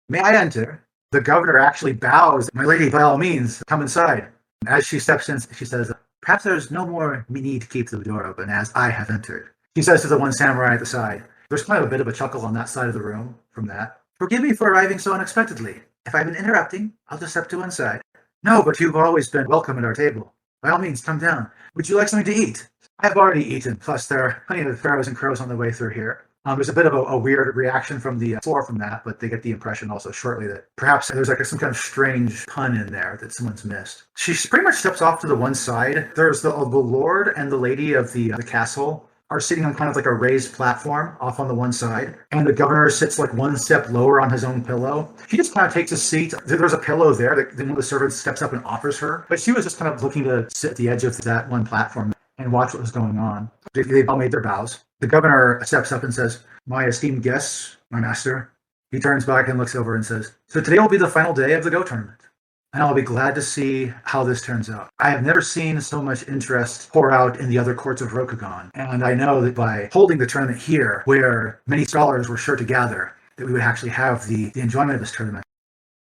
[SPEAKER 1] May I enter?" The governor actually bows. "My lady, by all means, come inside." As she steps in, she says, "Perhaps there's no more need to keep the door open, as I have entered." She says to the one samurai at the side. There's kind of a bit of a chuckle on that side of the room from that. "Forgive me for arriving so unexpectedly. If I've been interrupting, I'll just step to one side." "No, but you've always been welcome at our table. By all means, come down. Would you like something to eat?" "I've already eaten, plus there are plenty of pharaohs and crows on the way through here." There's a bit of a weird reaction from the floor from that, but they get the impression also shortly that perhaps there's like some kind of strange pun in there that someone's missed. She pretty much steps off to the one side. There's the lord and the lady of the castle are sitting on kind of like a raised platform off on the one side, and the governor sits like one step lower on his own pillow. He just kind of takes a seat. There's a pillow there that then one of the servants steps up and offers her, but she was just kind of looking to sit at the edge of that one platform and watch what was going on. They've all made their bows. The governor steps up and says, "My esteemed guests, my master." He turns back and looks over and says, "So today will be the final day of the Go tournament, and I'll be glad to see how this turns out. I have never seen so much interest pour out in the other courts of Rokugan, and I know that by holding the tournament here, where many scholars were sure to gather, that we would actually have the enjoyment of this tournament.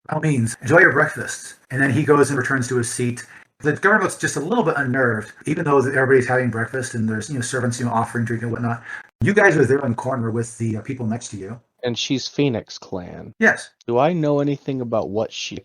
[SPEAKER 1] By all means, enjoy your breakfast." And then he goes and returns to his seat. The governor looks just a little bit unnerved, even though everybody's having breakfast and there's servants offering drink and whatnot. You guys are there in the corner with the people next to you.
[SPEAKER 5] And she's Phoenix Clan.
[SPEAKER 1] Yes.
[SPEAKER 5] Do I know anything about what she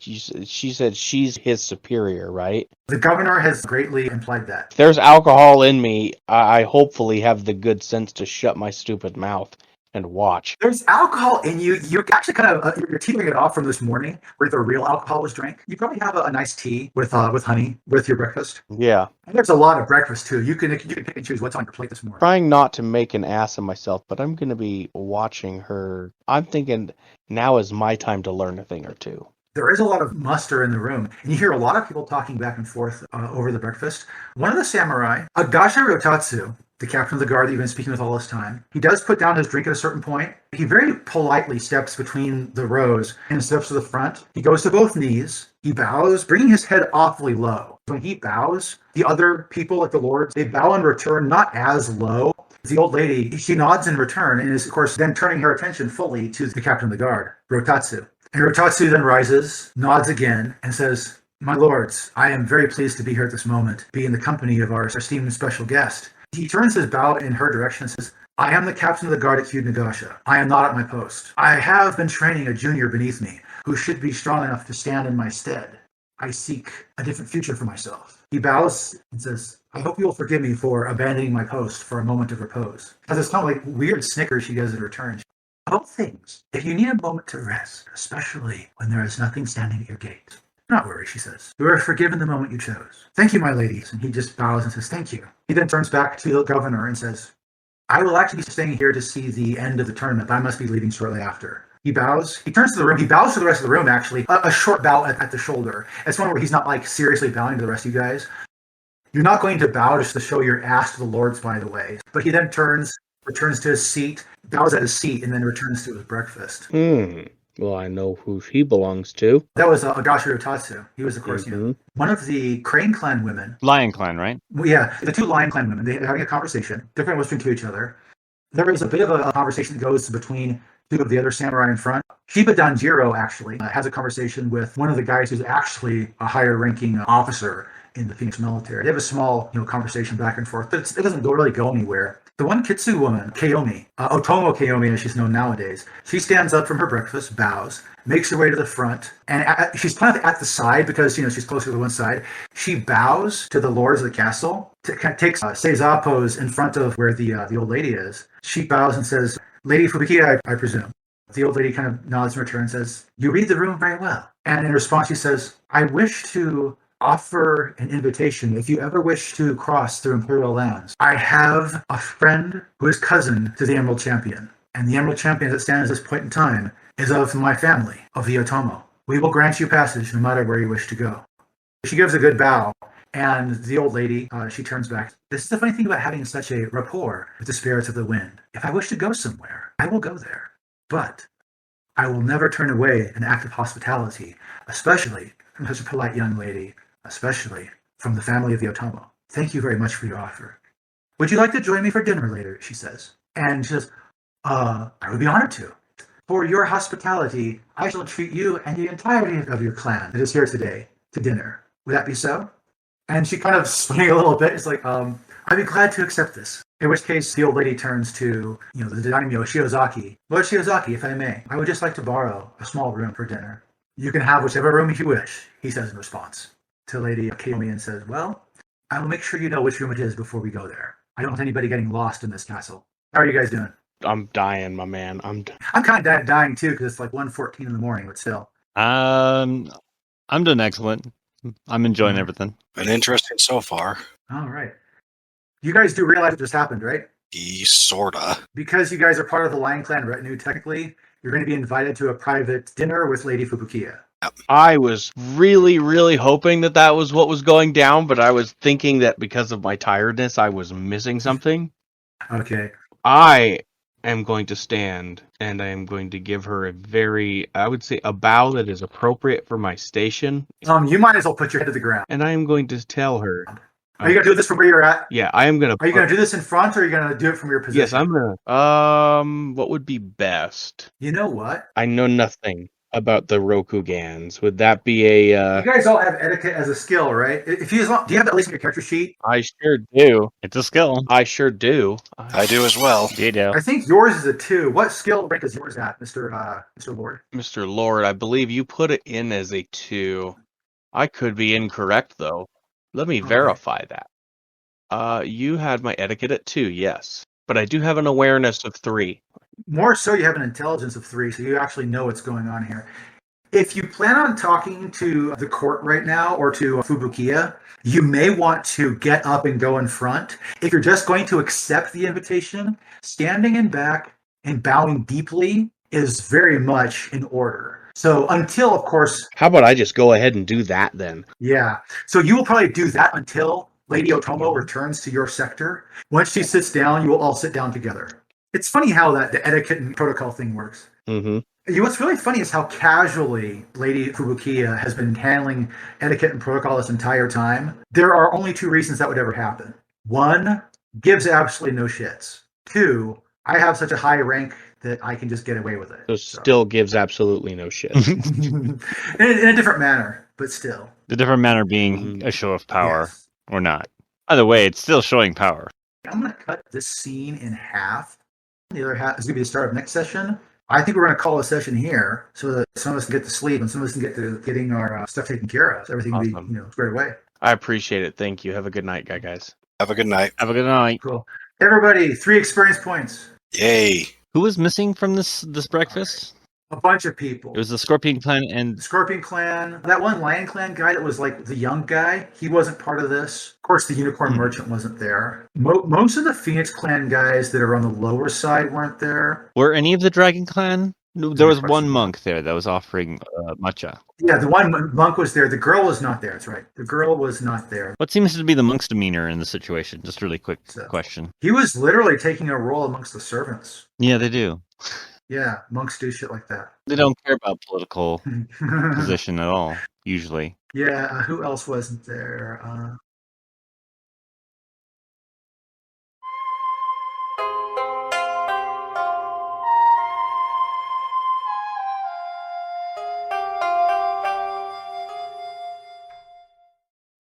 [SPEAKER 5] said she's his superior, right?
[SPEAKER 1] The governor has greatly implied that.
[SPEAKER 5] If there's alcohol in me, I hopefully have the good sense to shut my stupid mouth and watch.
[SPEAKER 1] There's alcohol in you. You're actually kind of you're teetering it off from this morning, where the real alcohol was drank. You probably have a nice tea with honey with your breakfast.
[SPEAKER 5] Yeah,
[SPEAKER 1] and there's a lot of breakfast too. You can pick and choose what's on your plate this morning.
[SPEAKER 5] Trying not to make an ass of myself, but I'm going to be watching her. I'm thinking now is my time to learn a thing or two.
[SPEAKER 1] There is a lot of muster in the room, and you hear a lot of people talking back and forth over the breakfast. One of the samurai, Agasha Rotatsu, the captain of the guard that you've been speaking with all this time, he does put down his drink at a certain point. He very politely steps between the rows and steps to the front. He goes to both knees. He bows, bringing his head awfully low. When he bows, the other people, like the lords, they bow in return, not as low. The old lady, she nods in return and is, of course, then turning her attention fully to the captain of the guard, Rotatsu. And Rotatsu then rises, nods again, and says, "My lords, I am very pleased to be here at this moment, be in the company of our esteemed special guest." He turns his bow in her direction and says, "I am the captain of the guard at Kyud Nagasha. I am not at my post. I have been training a junior beneath me who should be strong enough to stand in my stead. I seek a different future for myself." He bows and says, "I hope you will forgive me for abandoning my post for a moment of repose." Has this kind of like weird snicker she does in return. "Of all things, if you need a moment to rest, especially when there is nothing standing at your gate, do not worry," she says. "You are forgiven the moment you chose. Thank you, my ladies." And he just bows and says, "Thank you." He then turns back to the governor and says, "I will actually be staying here to see the end of the tournament, but I must be leaving shortly after. He bows. He turns to the room. He bows to the rest of the room, actually. A short bow at the shoulder. It's one where he's not like seriously bowing to the rest of you guys. You're not going to bow just to show your ass to the lords, by the way. But he then returns to his seat, bows at his seat, and then returns to his breakfast.
[SPEAKER 5] Well, I know who he belongs to.
[SPEAKER 1] That was Agashiru Tatsu. He was, of course, one of the Crane Clan women.
[SPEAKER 3] Lion Clan, right?
[SPEAKER 1] Well, yeah, the two Lion Clan women. They're having a conversation. They're kind of whispering to each other. There is a bit of a conversation that goes between two of the other samurai in front. Shiba Danjiro actually has a conversation with one of the guys who's actually a higher ranking officer in the Phoenix military. They have a small, conversation back and forth, but it doesn't really go anywhere. The one Kitsu woman, Kaomi, Otomo Kaomi as she's known nowadays, she stands up from her breakfast, bows, makes her way to the front, and she's kind of at the side because, she's closer to the one side. She bows to the lords of the castle, takes Seiza pose in front of where the old lady is. She bows and says, "Lady Fubukiya, I presume." The old lady kind of nods in return and says, "You read the room very well." And in response, she says, "I wish to offer an invitation if you ever wish to cross through Imperial lands. I have a friend who is cousin to the Emerald Champion, and the Emerald Champion as it stands at this point in time is of my family, of the Otomo. We will grant you passage no matter where you wish to go." She gives a good bow, and the old lady, she turns back. "This is the funny thing about having such a rapport with the spirits of the wind. If I wish to go somewhere, I will go there. But I will never turn away an act of hospitality, especially from such a polite young lady, especially from the family of the Otomo. Thank you very much for your offer. Would you like to join me for dinner later?" she says. And she says, "I would be honored to. For your hospitality, I shall treat you and the entirety of your clan that is here today to dinner. Would that be so?" And she kind of swing a little bit. It's like, "I'd be glad to accept this." In which case, the old lady turns to, the daimyo Shiozaki. "Lord Shiozaki, if I may, I would just like to borrow a small room for dinner." "You can have whichever room you wish," he says in response to Lady Kaomi, and says, "Well, I will make sure you know which room it is before we go there. I don't want anybody getting lost in this castle." How are you guys doing?
[SPEAKER 5] I'm dying, my man.
[SPEAKER 1] I'm kind of dying too because it's like 1:14 in the morning, but still.
[SPEAKER 3] I'm doing excellent. I'm enjoying everything.
[SPEAKER 4] Been interesting so far.
[SPEAKER 1] All right. You guys do realize what just happened, right?
[SPEAKER 4] Sorta.
[SPEAKER 1] Because you guys are part of the Lion Clan retinue, technically, you're going to be invited to a private dinner with Lady Fubukiya.
[SPEAKER 5] I was really, really hoping that was what was going down, but I was thinking that because of my tiredness, I was missing something.
[SPEAKER 1] Okay.
[SPEAKER 5] I am going to stand, and I am going to give her a bow that is appropriate for my station.
[SPEAKER 1] You might as well put your head to the ground.
[SPEAKER 5] And I am going to tell her.
[SPEAKER 1] Are you going to do this from where you're at?
[SPEAKER 5] Yeah, I am going to.
[SPEAKER 1] Are you going to do this in front, or are you going to do it from your position?
[SPEAKER 5] Yes, I'm going to. What would be best?
[SPEAKER 1] You know what?
[SPEAKER 5] I know nothing about the Rokugans. Would that be a...
[SPEAKER 1] You guys all have etiquette as a skill, right? Do you have that at least in your character sheet?
[SPEAKER 5] I sure do.
[SPEAKER 3] It's a skill.
[SPEAKER 5] I sure do.
[SPEAKER 4] I do as well.
[SPEAKER 3] You do.
[SPEAKER 1] I think yours is a 2. What skill rank is yours at, Mr. Lord?
[SPEAKER 5] Mr. Lord, I believe you put it in as a 2. I could be incorrect, though. Let me verify that. You had my etiquette at 2, yes. But I do have an awareness of 3.
[SPEAKER 1] More so, you have an intelligence of 3, so you actually know what's going on here. If you plan on talking to the court right now or to Fubukiya, you may want to get up and go in front. If you're just going to accept the invitation, standing in back and bowing deeply is very much in order. So until, of course...
[SPEAKER 5] How about I just go ahead and do that then?
[SPEAKER 1] Yeah. So you will probably do that until Lady Otomo returns to your sector. Once she sits down, you will all sit down together. It's funny how the etiquette and protocol thing works.
[SPEAKER 5] Mm-hmm.
[SPEAKER 1] What's really funny is how casually Lady Fubukiya has been handling etiquette and protocol this entire time. There are only 2 reasons that would ever happen. 1, gives absolutely no shits. 2, I have such a high rank that I can just get away with it.
[SPEAKER 5] So still gives absolutely no shit.
[SPEAKER 1] in a different manner, but still.
[SPEAKER 3] The different manner being a show of power or not. Either way, it's still showing power.
[SPEAKER 1] I'm going to cut this scene in half. The other half is going to be the start of next session. I think we're going to call a session here so that some of us can get to sleep and some of us can get to getting our stuff taken care of. So everything will be squared away.
[SPEAKER 5] I appreciate it. Thank you. Have a good night, guys.
[SPEAKER 4] Have a good night.
[SPEAKER 3] Have a good night.
[SPEAKER 1] Cool. Everybody, 3 experience points.
[SPEAKER 4] Yay.
[SPEAKER 3] Who was missing from this breakfast?
[SPEAKER 1] A bunch of people.
[SPEAKER 3] It was the Scorpion Clan and...
[SPEAKER 1] The Scorpion Clan. That one Lion Clan guy that was like the young guy, he wasn't part of this. Of course, the Unicorn Merchant wasn't there. Most of the Phoenix Clan guys that are on the lower side weren't there.
[SPEAKER 3] Were any of the Dragon Clan No,
[SPEAKER 1] Is
[SPEAKER 3] there
[SPEAKER 1] my
[SPEAKER 3] was one
[SPEAKER 1] question.
[SPEAKER 3] monk there that was offering matcha.
[SPEAKER 1] Yeah, the one monk was there. The girl was not there. That's right. The girl was not there.
[SPEAKER 3] What seems to be the monk's demeanor in the situation? Just a really quick
[SPEAKER 1] So
[SPEAKER 3] question.
[SPEAKER 1] he was literally taking a role amongst the servants.
[SPEAKER 3] Yeah, they do.
[SPEAKER 1] Yeah, monks do shit like that.
[SPEAKER 3] They don't care about political position at all, usually.
[SPEAKER 1] Yeah, who else wasn't there?